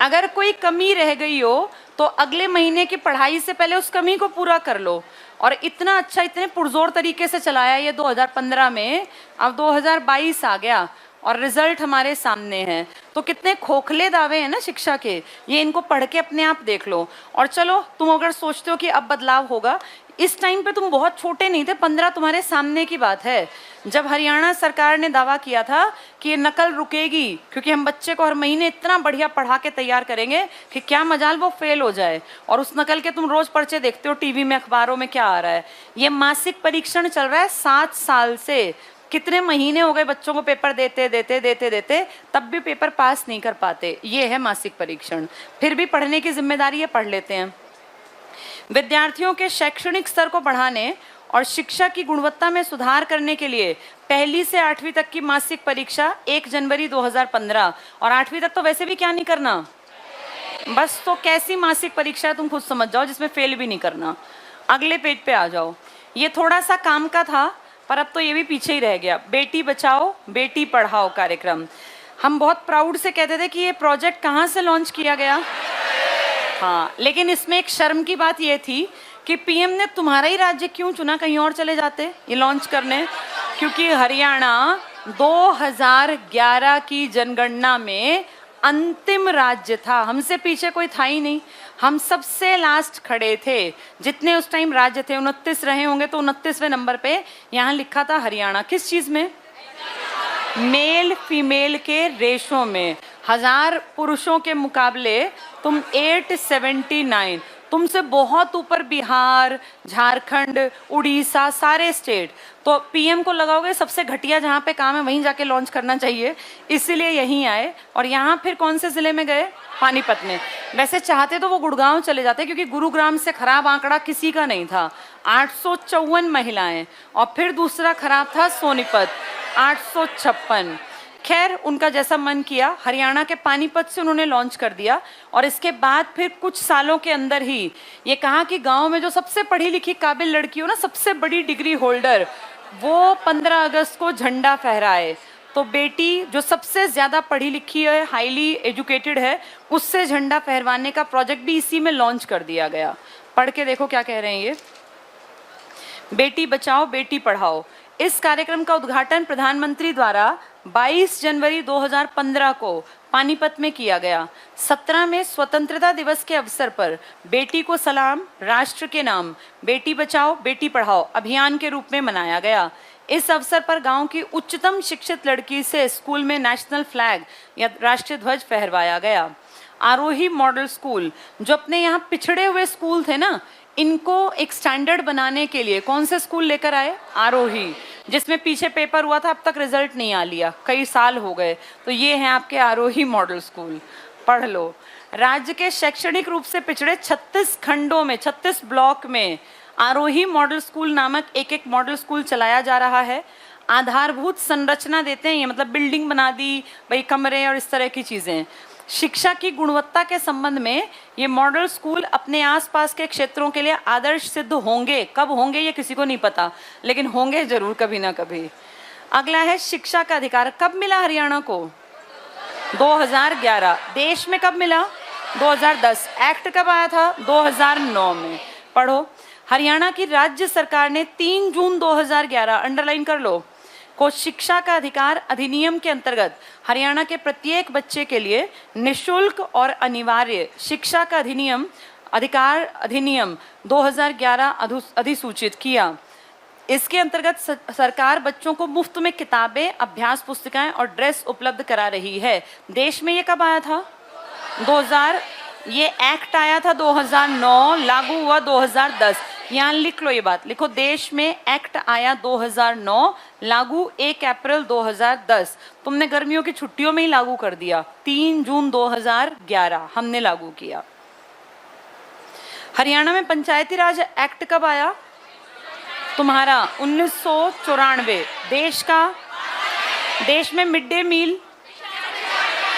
अगर कोई कमी रह गई हो तो अगले महीने की पढ़ाई से पहले उस कमी को पूरा कर लो। और इतना अच्छा, इतने पुरजोर तरीके से चलाया ये 2015 में। अब 2022 आ गया और रिजल्ट हमारे सामने है। तो कितने खोखले दावे हैं ना शिक्षा के, ये इनको पढ़ के अपने आप देख लो। और चलो, तुम अगर सोचते हो कि अब बदलाव होगा, इस टाइम पे तुम बहुत छोटे नहीं थे, 15 तुम्हारे सामने की बात है, जब हरियाणा सरकार ने दावा किया था कि ये नकल रुकेगी, क्योंकि हम बच्चे को हर महीने इतना बढ़िया पढ़ा के तैयार करेंगे कि क्या मजाल वो फेल हो जाए। और उस नकल के तुम रोज पर्चे देखते हो टीवी में, अखबारों में क्या आ रहा है। ये मासिक परीक्षण चल रहा है 7 साल से। कितने महीने हो गए बच्चों को पेपर देते देते देते देते, तब भी पेपर पास नहीं कर पाते। ये है मासिक परीक्षण। फिर भी पढ़ने की जिम्मेदारी है, पढ़ लेते हैं। विद्यार्थियों के शैक्षणिक स्तर को बढ़ाने और शिक्षा की गुणवत्ता में सुधार करने के लिए 1ली से 8वीं तक की मासिक परीक्षा 1 जनवरी 2015, और 8वीं तक तो वैसे भी क्या नहीं करना, बस। तो कैसी मासिक परीक्षा है तुम खुद समझ जाओ, जिसमें फेल भी नहीं करना। अगले पेज पे आ जाओ। ये थोड़ा सा काम का था, पर अब तो ये भी पीछे ही रह गया। बेटी बचाओ बेटी पढ़ाओ कार्यक्रम। हम बहुत प्राउड से कहते थे कि ये प्रोजेक्ट कहाँ से लॉन्च किया गया। हाँ, लेकिन इसमें एक शर्म की बात ये थी कि पीएम ने तुम्हारा ही राज्य क्यों चुना, कहीं और चले जाते ये लॉन्च करने। क्योंकि हरियाणा 2011 की जनगणना में अंतिम राज्य था, हमसे पीछे कोई था ही नहीं, हम सबसे लास्ट खड़े थे। जितने उस टाइम राज्य थे 29 रहे होंगे, तो 29वें नंबर पे यहाँ लिखा था हरियाणा। किस चीज में? मेल फीमेल के रेशो में। 1000 पुरुषों के मुकाबले तुम 879, तुमसे बहुत ऊपर बिहार, झारखंड, उड़ीसा, सारे स्टेट। तो पीएम को लगाओगे सबसे घटिया जहाँ पे काम है वहीं जाके लॉन्च करना चाहिए, इसीलिए यहीं आए। और यहाँ फिर कौन से जिले में गए? पानीपत में। वैसे चाहते तो वो गुड़गांव चले जाते, क्योंकि गुरुग्राम से खराब आंकड़ा किसी का नहीं था, 854 महिलाएं। और फिर दूसरा खराब था सोनीपत, 856। खैर, उनका जैसा मन किया, हरियाणा के पानीपत से उन्होंने लॉन्च कर दिया। और इसके बाद फिर कुछ सालों के अंदर ही ये कहा कि गांव में जो सबसे पढ़ी लिखी काबिल लड़की हो ना, सबसे बड़ी डिग्री होल्डर, वो 15 अगस्त को झंडा फहराए। तो बेटी जो सबसे ज्यादा पढ़ी लिखी है, हाईली एजुकेटेड है, उससे झंडा फहरवाने का प्रोजेक्ट भी इसी में लॉन्च कर दिया गया। पढ़ के देखो क्या कह रहे हैं ये। बेटी बचाओ बेटी पढ़ाओ। इस कार्यक्रम का उद्घाटन प्रधानमंत्री द्वारा 22 जनवरी 2015 को पानीपत में किया गया। 17 में स्वतंत्रता दिवस के अवसर पर बेटी को सलाम, राष्ट्र के नाम, बेटी बचाओ बेटी पढ़ाओ अभियान के रूप में मनाया गया। इस अवसर पर गांव की उच्चतम शिक्षित लड़की से स्कूल में नेशनल फ्लैग या राष्ट्रीय ध्वज फहरवाया गया। आरोही मॉडल स्कूल, जो अपने यहाँ पिछड़े हुए स्कूल थे ना, इनको एक स्टैंडर्ड बनाने के लिए कौन से स्कूल लेकर आए? आरोही, जिसमें पीछे पेपर हुआ था, अब तक रिजल्ट नहीं आ लिया, कई साल हो गए। तो ये हैं आपके आरोही मॉडल स्कूल, पढ़ लो। राज्य के शैक्षणिक रूप से पिछड़े 36 खंडों में, 36 ब्लॉक में आरोही मॉडल स्कूल नामक एक मॉडल स्कूल चलाया जा रहा है। आधारभूत संरचना देते हैं ये, मतलब बिल्डिंग बना दी भाई, कमरे और इस तरह की चीजें। शिक्षा की गुणवत्ता के संबंध में ये मॉडल स्कूल अपने आसपास के क्षेत्रों के लिए आदर्श सिद्ध होंगे। कब होंगे ये किसी को नहीं पता, लेकिन होंगे जरूर कभी ना कभी। अगला है शिक्षा का अधिकार। कब मिला हरियाणा को? 2011। देश में कब मिला? 2010। एक्ट कब आया था? 2009 में। पढ़ो, हरियाणा की राज्य सरकार ने 3 जून 2011, अंडरलाइन कर लो, को शिक्षा का अधिकार अधिनियम के अंतर्गत हरियाणा के प्रत्येक बच्चे के लिए निशुल्क और अनिवार्य शिक्षा का अधिकार अधिनियम 2011 अधिसूचित किया। इसके अंतर्गत सरकार बच्चों को मुफ्त में किताबें, अभ्यास पुस्तिकाएं और ड्रेस उपलब्ध करा रही है। देश में ये कब आया था? 2000। ये एक्ट आया था 2009, लागू हुआ 2010। यहाँ लिख लो, ये बात लिखो, देश में एक्ट आया 2009, लागू 1 अप्रैल 2010। तुमने गर्मियों की छुट्टियों में ही लागू कर दिया, 3 जून 2011 हमने लागू किया। हरियाणा में पंचायती राज एक्ट कब आया तुम्हारा? 1994। देश में मिड डे मील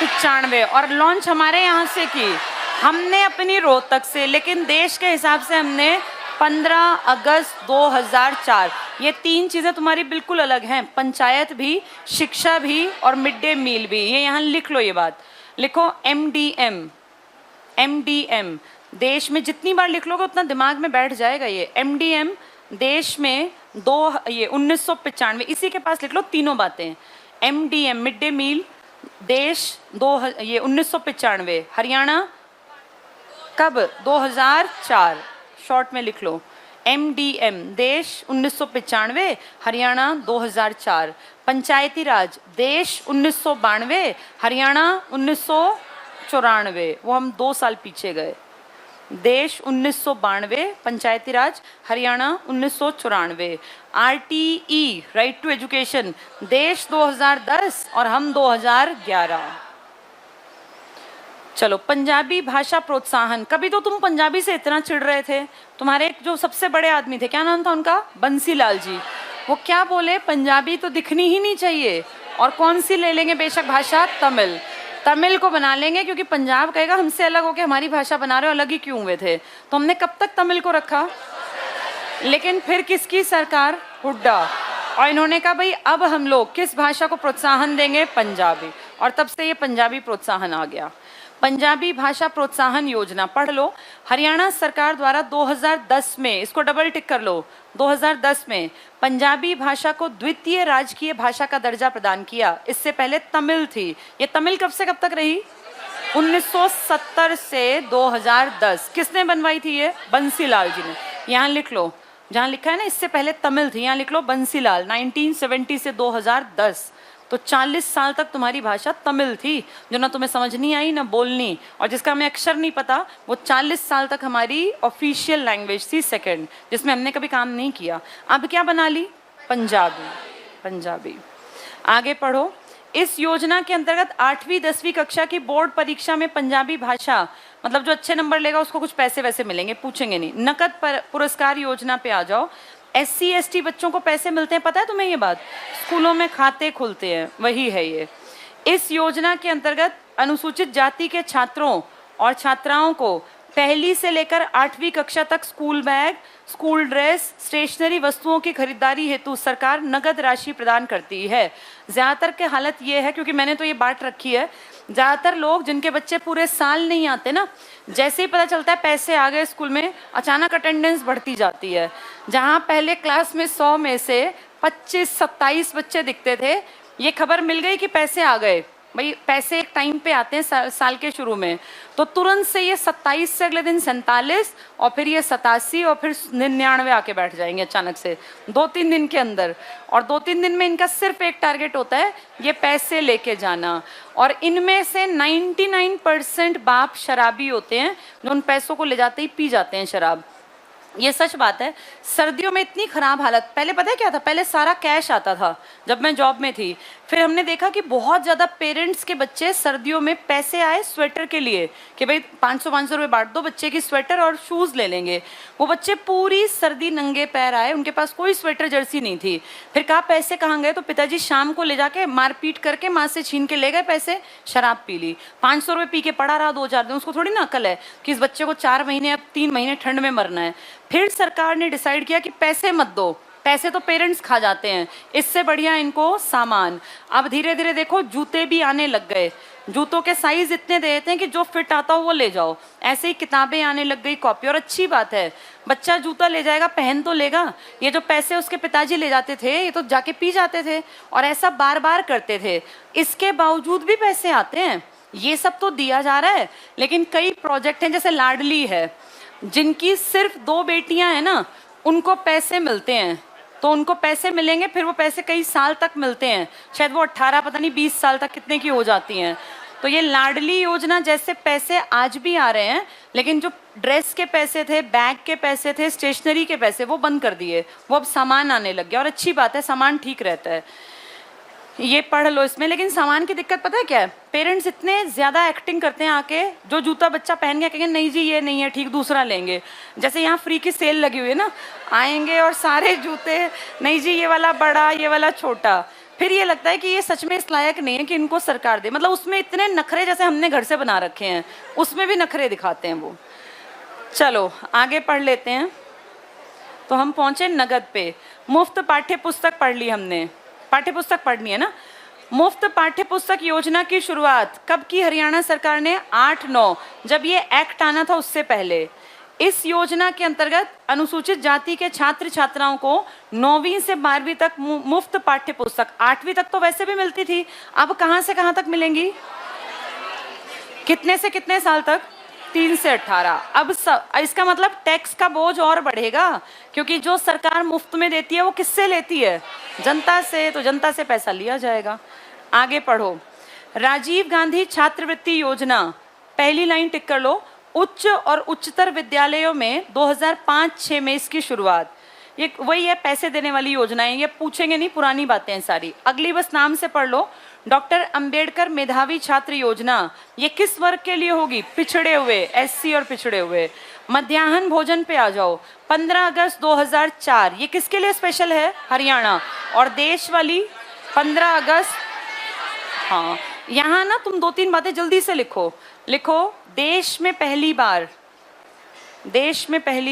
95, और लॉन्च हमारे यहाँ से की हमने अपनी रोहतक से, लेकिन देश के हिसाब से हमने 15 अगस्त 2004। ये 3 चीज़ें तुम्हारी बिल्कुल अलग हैं, पंचायत भी, शिक्षा भी और मिड डे मील भी। ये यहाँ लिख लो, ये बात लिखो, MDM देश में जितनी बार लिख लोगे उतना दिमाग में बैठ जाएगा। ये MDM देश में 1995, इसी के पास लिख लो तीनों बातें। MDM मिड डे मील देश 1995, हरियाणा कब? 2004, शॉर्ट में लिख लो। MDM देश 1995, हरियाणा 2004। पंचायती राज देश 1992, हरियाणा 1994। वो हम 2 साल पीछे गए। देश 1992, panchayati raj, Haryana 1994। RTE right to education देश 2010 और हम 2011। चलो, पंजाबी भाषा प्रोत्साहन। कभी तो तुम पंजाबी से इतना चिढ़ रहे थे, तुम्हारे एक जो सबसे बड़े आदमी थे, क्या नाम था उनका? बंसीलाल जी। वो क्या बोले, पंजाबी तो दिखनी ही नहीं चाहिए, और कौन सी ले लेंगे बेशक भाषा? तमिल को बना लेंगे, क्योंकि पंजाब कहेगा हमसे अलग होकर हमारी भाषा बना रहे हो, अलग ही क्यों हुए थे। तो हमने कब तक तमिल को रखा, लेकिन फिर किसकी सरकार? हुड्डा। और इन्होंने कहा भाई अब हम लोग किस भाषा को प्रोत्साहन देंगे? पंजाबी। और तब से ये पंजाबी प्रोत्साहन आ गया। पंजाबी भाषा प्रोत्साहन योजना पढ़ लो, हरियाणा सरकार द्वारा 2010 में, इसको डबल टिक कर लो, 2010 में पंजाबी भाषा को द्वितीय राजकीय भाषा का दर्जा प्रदान किया। इससे पहले तमिल थी। ये तमिल कब से कब तक रही? 1970 से 2010। किसने बनवाई थी ये? बंसीलाल जी ने। यहाँ लिख लो, जहाँ लिखा है ना इससे पहले तमिल थी, यहाँ लिख लो बंसीलाल, 1970 से 2010। तो 40 साल तक तुम्हारी भाषा तमिल थी, जो ना तुम्हें समझ नहीं आई ना बोलनी, और जिसका हमें अक्षर नहीं पता। वो 40 साल तक हमारी ऑफिशियल लैंग्वेज थी सेकंड, जिसमें हमने कभी काम नहीं किया। अब क्या बना ली? पंजाबी। आगे पढ़ो। इस योजना के अंतर्गत 8वीं 10वीं कक्षा की बोर्ड परीक्षा में पंजाबी भाषा, मतलब जो अच्छे नंबर लेगा उसको कुछ पैसे वैसे मिलेंगे, पूछेंगे नहीं। नकद पुरस्कार योजना पे आ जाओ। SC ST बच्चों को पैसे मिलते हैं, पता है तुम्हें ये बात? स्कूलों में खाते खुलते हैं, वही है ये। इस योजना के अंतर्गत अनुसूचित जाति के छात्रों और छात्राओं को 1ली से लेकर 8वीं कक्षा तक school bag, school dress, stationery वस्तुओं की खरीदारी हेतु सरकार नगद राशि प्रदान करती है। ज़्यादातर की हालत ये है, क्योंकि मैंने तो ये बांट रखी है, ज़्यादातर लोग जिनके बच्चे पूरे साल नहीं आते ना, जैसे ही पता चलता है पैसे आ गए स्कूल में, अचानक अटेंडेंस बढ़ती जाती है। जहाँ पहले क्लास में 100 में से 25-27 बच्चे दिखते थे, ये खबर मिल गई कि पैसे आ गए। भाई पैसे एक टाइम पे आते हैं साल के शुरू में, तो तुरंत से ये 27 से अगले दिन 47, और फिर ये 87 और फिर 99 आके बैठ जाएंगे अचानक से 2-3 दिन के अंदर। और 2-3 दिन में इनका सिर्फ एक टारगेट होता है, ये पैसे लेके जाना। और इनमें से 99% बाप शराबी होते हैं, जो उन पैसों को ले जाते ही पी जाते हैं शराब। ये सच बात है। सर्दियों में इतनी खराब हालत, पहले पता है क्या था? पहले सारा कैश आता था जब मैं जॉब में थी। फिर हमने देखा कि बहुत ज़्यादा पेरेंट्स के बच्चे सर्दियों में पैसे आए स्वेटर के लिए, कि भाई 500-500 रुपये बांट दो, बच्चे की स्वेटर और शूज़ ले लेंगे। वो बच्चे पूरी सर्दी नंगे पैर आए, उनके पास कोई स्वेटर जर्सी नहीं थी। फिर कहा पैसे कहाँ गए? तो पिताजी शाम को ले जाके मारपीट करके माँ से छीन के ले गए पैसे, शराब पी ली। 500 रुपये पी के पड़ा रहा 2-4 दिन। उसको थोड़ी ना अकल है कि इस बच्चे को 4 महीने अब 3 महीने ठंड में मरना है। फिर सरकार ने डिसाइड किया कि पैसे मत दो, पैसे तो पेरेंट्स खा जाते हैं, इससे बढ़िया इनको सामान। अब धीरे धीरे देखो जूते भी आने लग गए, जूतों के साइज इतने दे देते हैं कि जो फिट आता हो वो ले जाओ। ऐसे ही किताबें आने लग गई, कॉपी। और अच्छी बात है, बच्चा जूता ले जाएगा, पहन तो लेगा। ये जो पैसे उसके पिताजी ले जाते थे, ये तो जाके पी जाते थे, और ऐसा बार बार करते थे। इसके बावजूद भी पैसे आते हैं। ये सब तो दिया जा रहा है, लेकिन कई प्रोजेक्ट हैं, जैसे लाडली है, जिनकी सिर्फ 2 बेटियां हैं ना, उनको पैसे मिलते हैं। तो उनको पैसे मिलेंगे, फिर वो पैसे कई साल तक मिलते हैं, शायद वो 18 पता नहीं 20 साल तक कितने की हो जाती हैं। तो ये लाडली योजना जैसे पैसे आज भी आ रहे हैं, लेकिन जो ड्रेस के पैसे थे, बैग के पैसे थे, स्टेशनरी के पैसे, वो बंद कर दिए। वो अब सामान आने लग गया और अच्छी बात है, सामान ठीक रहता है, ये पढ़ लो इसमें। लेकिन सामान की दिक्कत पता है क्या है? पेरेंट्स इतने ज़्यादा एक्टिंग करते हैं आके, जो जूता बच्चा पहन गया कहेंगे नहीं जी ये नहीं है ठीक, दूसरा लेंगे। जैसे यहाँ फ्री की सेल लगी हुई है ना, आएंगे और सारे जूते, नहीं जी ये वाला बड़ा, ये वाला छोटा। फिर ये लगता है कि ये सच में इस लायक नहीं है कि इनको सरकार दे। मतलब उसमें इतने नखरे जैसे हमने घर से बना रखे हैं, उसमें भी नखरे दिखाते हैं वो। चलो आगे पढ़ लेते हैं। तो हम पहुंचे नगद पे। मुफ्त पाठ्य पुस्तक पढ़ ली हमने, पाठ्य पुस्तक पढ़नी है ना। मुफ्त पाठ्य पुस्तक योजना की शुरुआत कब की हरियाणा सरकार ने? 8/9, जब ये एक्ट आना था उससे पहले। इस योजना के अंतर्गत अनुसूचित जाति के छात्र छात्राओं को 9वीं से 12वीं तक मुफ्त पाठ्य पुस्तक, 8वीं तक तो वैसे भी मिलती थी, अब कहां से कहां तक मिलेंगी? कितने से कितने साल तक? 3 से 18। अब इसका मतलब टैक्स का बोझ और बढ़ेगा, क्योंकि जो सरकार मुफ्त में देती है वो किससे लेती है? जनता से। तो जनता से पैसा लिया जाएगा। आगे पढ़ो। राजीव गांधी छात्रवृत्ति योजना, पहली लाइन टिक कर लो। उच्च और उच्चतर विद्यालयों में 2005-6 में इसकी शुरुआत। ये वही है, पैसे देने वाली योजनाएं। ये पूछेंगे नहीं, पुरानी बातें हैं सारी। अगली बस नाम से पढ़ लो। डॉक्टर अंबेडकर मेधावी छात्र योजना, ये किस वर्ग के लिए होगी? पिछड़े हुए, एससी और पिछड़े हुए। मध्याह्न भोजन पे आ जाओ। 15 अगस्त 2004, ये किसके लिए स्पेशल है? हरियाणा। और देश वाली 15 अगस्त, हाँ यहाँ ना तुम 2-3 बातें जल्दी से लिखो। देश में पहली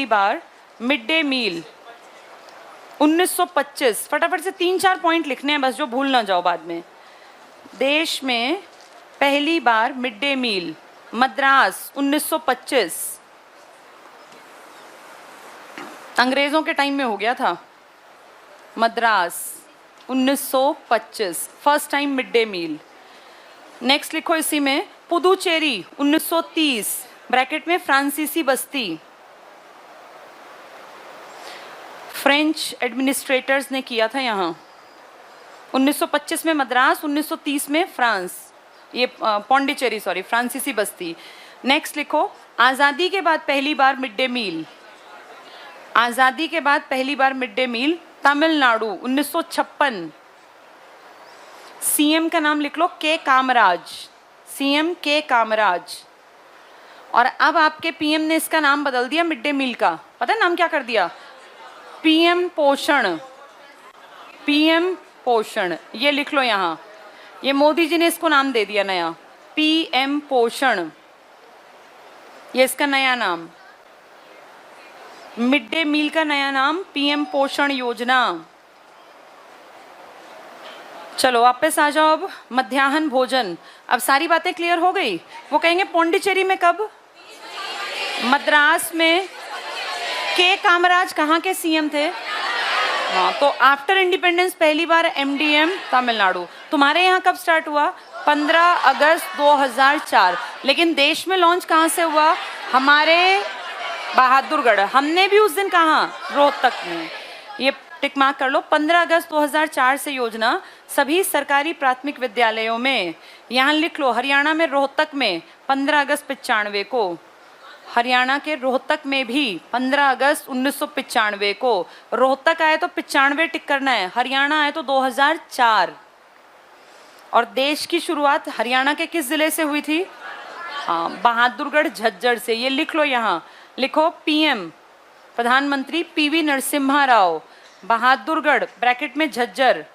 बार मिड डे मील 1925। फटाफट से 3-4 पॉइंट लिखने हैं बस, जो भूल ना जाओ बाद में। देश में पहली बार मिड डे मील, मद्रास 1925। अंग्रेजों के टाइम में हो गया था। Madras 1925 first time mid day meal. Next लिखो इसी में, पुदुचेरी 1930, ब्रैकेट में फ्रांसीसी बस्ती। फ्रेंच एडमिनिस्ट्रेटर्स ने किया था यहाँ। 1925 में मद्रास, 1930 में फ्रांस, ये पौंडीचेरी सॉरी, फ्रांसीसी बस्ती। नेक्स्ट लिखो, आज़ादी के बाद पहली बार मिड डे मील। आज़ादी के बाद पहली बार mid day meal Tamil Nadu 1956। CM का नाम लिख लो, के कामराज। सीएम के कामराज। और अब आपके पीएम ने इसका नाम बदल दिया मिड डे मील का। पता है नाम क्या कर दिया? पीएम पोषण। पीएम पोषण, ये लिख लो यहाँ। ये मोदी जी ने इसको नाम दे दिया नया, पीएम पोषण। ये इसका नया नाम, मिड डे मील का नया नाम पीएम पोषण योजना। चलो वापस आ जाओ। अब मध्याह्न भोजन, अब सारी बातें क्लियर हो गई। वो कहेंगे पौंडीचेरी में कब? मद्रास में। के कामराज कहाँ के सीएम थे? हाँ, तो आफ्टर इंडिपेंडेंस पहली बार एमडीएम तमिलनाडु। तुम्हारे यहाँ कब स्टार्ट हुआ? 15 अगस्त 2004। लेकिन देश में लॉन्च कहाँ से हुआ? हमारे बहादुरगढ़। हमने भी उस दिन कहाँ? रोहतक में। ये टिक मार्क कर लो। 15 अगस्त 2004 से योजना सभी सरकारी प्राथमिक विद्यालयों में। यहाँ लिख लो, हरियाणा में रोहतक में 15 अगस्त 95 को। हरियाणा के रोहतक में भी 15 अगस्त 1995 को। रोहतक आए तो 95 टिक करना है, हरियाणा आए तो 2004। और देश की शुरुआत हरियाणा के किस जिले से हुई थी? हाँ, बहादुरगढ़ झज्जर से। ये लिख लो यहाँ, लिखो पीएम प्रधानमंत्री पीवी नरसिम्हा राव, बहादुरगढ़ ब्रैकेट में झज्जर,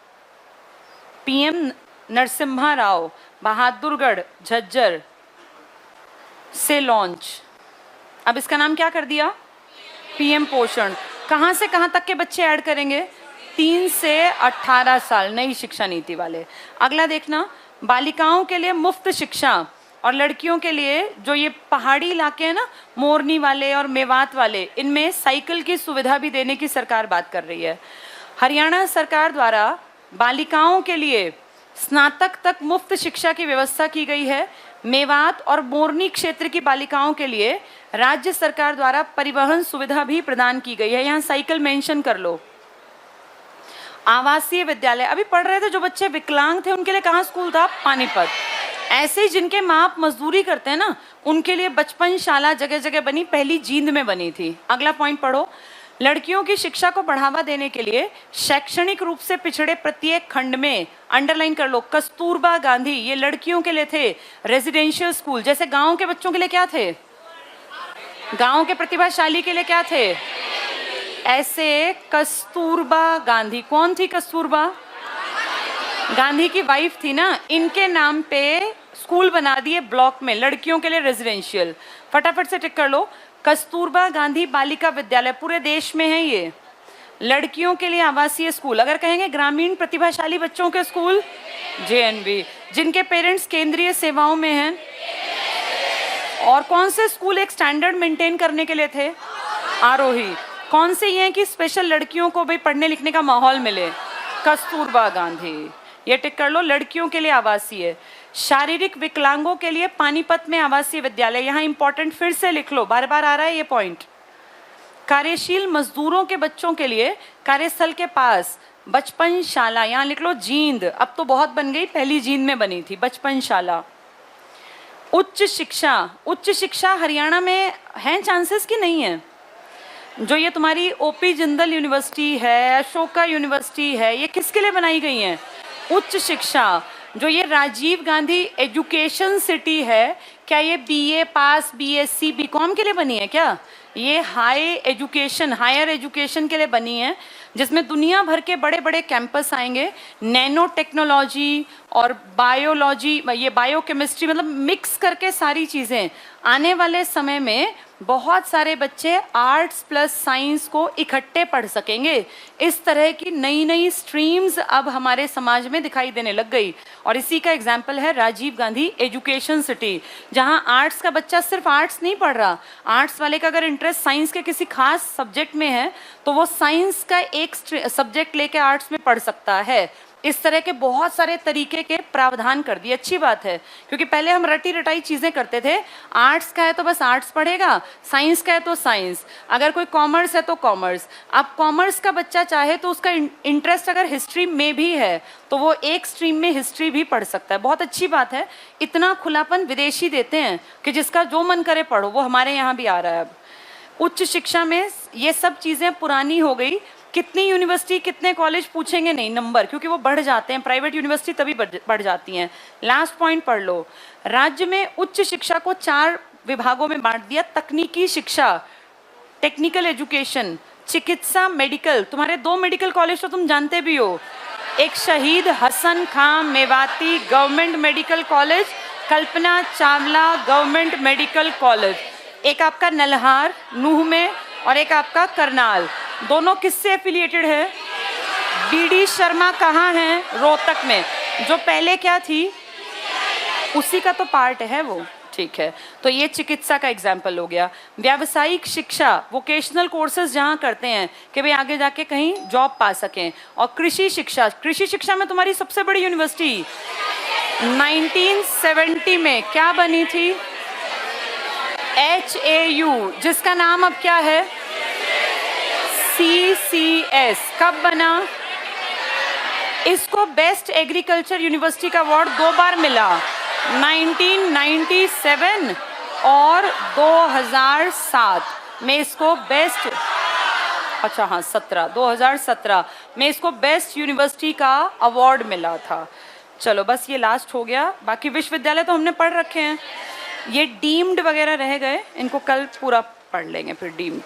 पीएम नरसिम्हा राव, बहादुरगढ़ झज्जर से लॉन्च। अब इसका नाम क्या कर दिया? पीएम पोषण। कहाँ से कहाँ तक के बच्चे ऐड करेंगे? 3 से 18 साल, नई शिक्षा नीति वाले। अगला देखना, बालिकाओं के लिए मुफ्त शिक्षा और लड़कियों के लिए जो ये पहाड़ी इलाके हैं ना, मोरनी वाले और मेवात वाले, इनमें साइकिल की सुविधा भी देने की सरकार बात कर रही है। हरियाणा सरकार द्वारा बालिकाओं के लिए स्नातक तक मुफ्त शिक्षा की व्यवस्था की गई है। मेवात और मोरनी क्षेत्र की बालिकाओं के लिए राज्य सरकार द्वारा परिवहन सुविधा भी प्रदान की गई है। यहाँ साइकिल मेंशन कर लो। आवासीय विद्यालय, अभी पढ़ रहे थे जो बच्चे विकलांग थे उनके लिए कहाँ स्कूल था? पानीपत। ऐसे ही जिनके माँ बाप मजदूरी करते हैं ना, उनके लिए बचपन शाला जगह जगह बनी, पहली जींद में बनी थी। अगला पॉइंट पढ़ो। लड़कियों की शिक्षा को बढ़ावा देने के लिए शैक्षणिक रूप से पिछड़े प्रत्येक खंड में, अंडरलाइन कर लो, कस्तूरबा गांधी, ये लड़कियों के लिए थे रेजिडेंशियल स्कूल। जैसे गांव के बच्चों के लिए क्या थे, गांव के प्रतिभाशाली के लिए क्या थे, ऐसे कस्तूरबा गांधी। कौन थी कस्तूरबा गांधी की वाइफ थी ना, इनके नाम पे स्कूल बना दिए ब्लॉक में, लड़कियों के लिए रेजिडेंशियल। फटाफट से टिक कर लो। कस्तूरबा गांधी बालिका विद्यालय पूरे देश में है ये, लड़कियों के लिए आवासीय स्कूल। अगर कहेंगे ग्रामीण प्रतिभाशाली बच्चों के स्कूल, जेएनवी। जिनके पेरेंट्स केंद्रीय सेवाओं में हैं। और कौन से स्कूल एक स्टैंडर्ड मेंटेन करने के लिए थे, आरोही। कौन से ये हैं कि स्पेशल लड़कियों को भी पढ़ने लिखने का माहौल मिले, कस्तूरबा गांधी। ये टिक कर लो, लड़कियों के लिए आवासीय। शारीरिक विकलांगों के लिए पानीपत में आवासीय विद्यालय, यहाँ इंपॉर्टेंट फिर से लिख लो, बार बार आ रहा है ये पॉइंट। कार्यशील मजदूरों के बच्चों के लिए कार्यस्थल के पास बचपन शाला, यहाँ लिख लो जींद, अब तो बहुत बन गई, पहली जींद में बनी थी बचपन शाला। उच्च शिक्षा, उच्च शिक्षा हरियाणा में है चांसेस कि नहीं है? जो ये तुम्हारी ओपी जिंदल यूनिवर्सिटी है, अशोका यूनिवर्सिटी है, ये किसके लिए बनाई गई है? उच्च शिक्षा। जो ये राजीव गांधी एजुकेशन सिटी है, क्या ये बीए पास, बीएससी, बीकॉम के लिए बनी है क्या? ये हायर एजुकेशन के लिए बनी है, जिसमें दुनिया भर के बड़े बड़े कैंपस आएंगे। नैनो टेक्नोलॉजी और बायोलॉजी, ये बायोकेमिस्ट्री, मतलब मिक्स करके सारी चीज़ें। आने वाले समय में बहुत सारे बच्चे आर्ट्स प्लस साइंस को इकट्ठे पढ़ सकेंगे। इस तरह की नई नई स्ट्रीम्स अब हमारे समाज में दिखाई देने लग गई, और इसी का एग्जाम्पल है राजीव गांधी एजुकेशन सिटी, जहां आर्ट्स का बच्चा सिर्फ आर्ट्स नहीं पढ़ रहा, आर्ट्स वाले का अगर इंटरेस्ट साइंस के किसी खास सब्जेक्ट में है तो वो साइंस का एक सब्जेक्ट लेके आर्ट्स में पढ़ सकता है। इस तरह के बहुत सारे तरीके के प्रावधान कर दिए। अच्छी बात है, क्योंकि पहले हम रटी रटाई चीज़ें करते थे, आर्ट्स का है तो बस आर्ट्स पढ़ेगा, साइंस का है तो साइंस, अगर कोई कॉमर्स है तो कॉमर्स। अब कॉमर्स का बच्चा चाहे तो उसका इंटरेस्ट अगर हिस्ट्री में भी है तो वो एक स्ट्रीम में हिस्ट्री भी पढ़ सकता है। बहुत अच्छी बात है, इतना खुलापन विदेशी देते हैं कि जिसका जो मन करे पढ़ो, वो हमारे यहाँ भी आ रहा है अब। उच्च शिक्षा में ये सब चीज़ें पुरानी हो गई। कितनी यूनिवर्सिटी कितने कॉलेज पूछेंगे नहीं, नंबर, क्योंकि वो बढ़ जाते हैं, प्राइवेट यूनिवर्सिटी तभी बढ़ जाती हैं। लास्ट पॉइंट पढ़ लो। राज्य में उच्च शिक्षा को 4 विभागों में बांट दिया। तकनीकी शिक्षा, टेक्निकल एजुकेशन, चिकित्सा, मेडिकल। तुम्हारे 2 मेडिकल कॉलेज तो तुम जानते भी हो, एक शहीद हसन खां Mewati government medical college, Kalpana Chawla government medical college, एक आपका नल्हार नूह में और एक आपका करनाल। दोनों किससे एफिलिएटेड है? बीडी शर्मा कहाँ है? रोहतक में। जो पहले क्या थी, उसी का तो पार्ट है वो। ठीक है, तो ये चिकित्सा का एग्जाम्पल हो गया। व्यावसायिक शिक्षा, वोकेशनल कोर्सेज जहाँ करते हैं कि भाई आगे जाके कहीं जॉब पा सकें। और कृषि शिक्षा, कृषि शिक्षा में तुम्हारी सबसे बड़ी यूनिवर्सिटी 1970 में क्या बनी थी? HAU, जिसका नाम अब क्या है? CCS। कब बना? इसको बेस्ट एग्रीकल्चर यूनिवर्सिटी का अवार्ड 2 बार मिला, 1997 और 2007 में इसको बेस्ट, अच्छा हाँ 2017 में इसको बेस्ट यूनिवर्सिटी का अवार्ड मिला था। चलो बस ये लास्ट हो गया, बाकी विश्वविद्यालय तो हमने पढ़ रखे हैं। ये डीम्ड वगैरह रह गए, इनको कल पूरा पढ़ लेंगे फिर डीम्ड।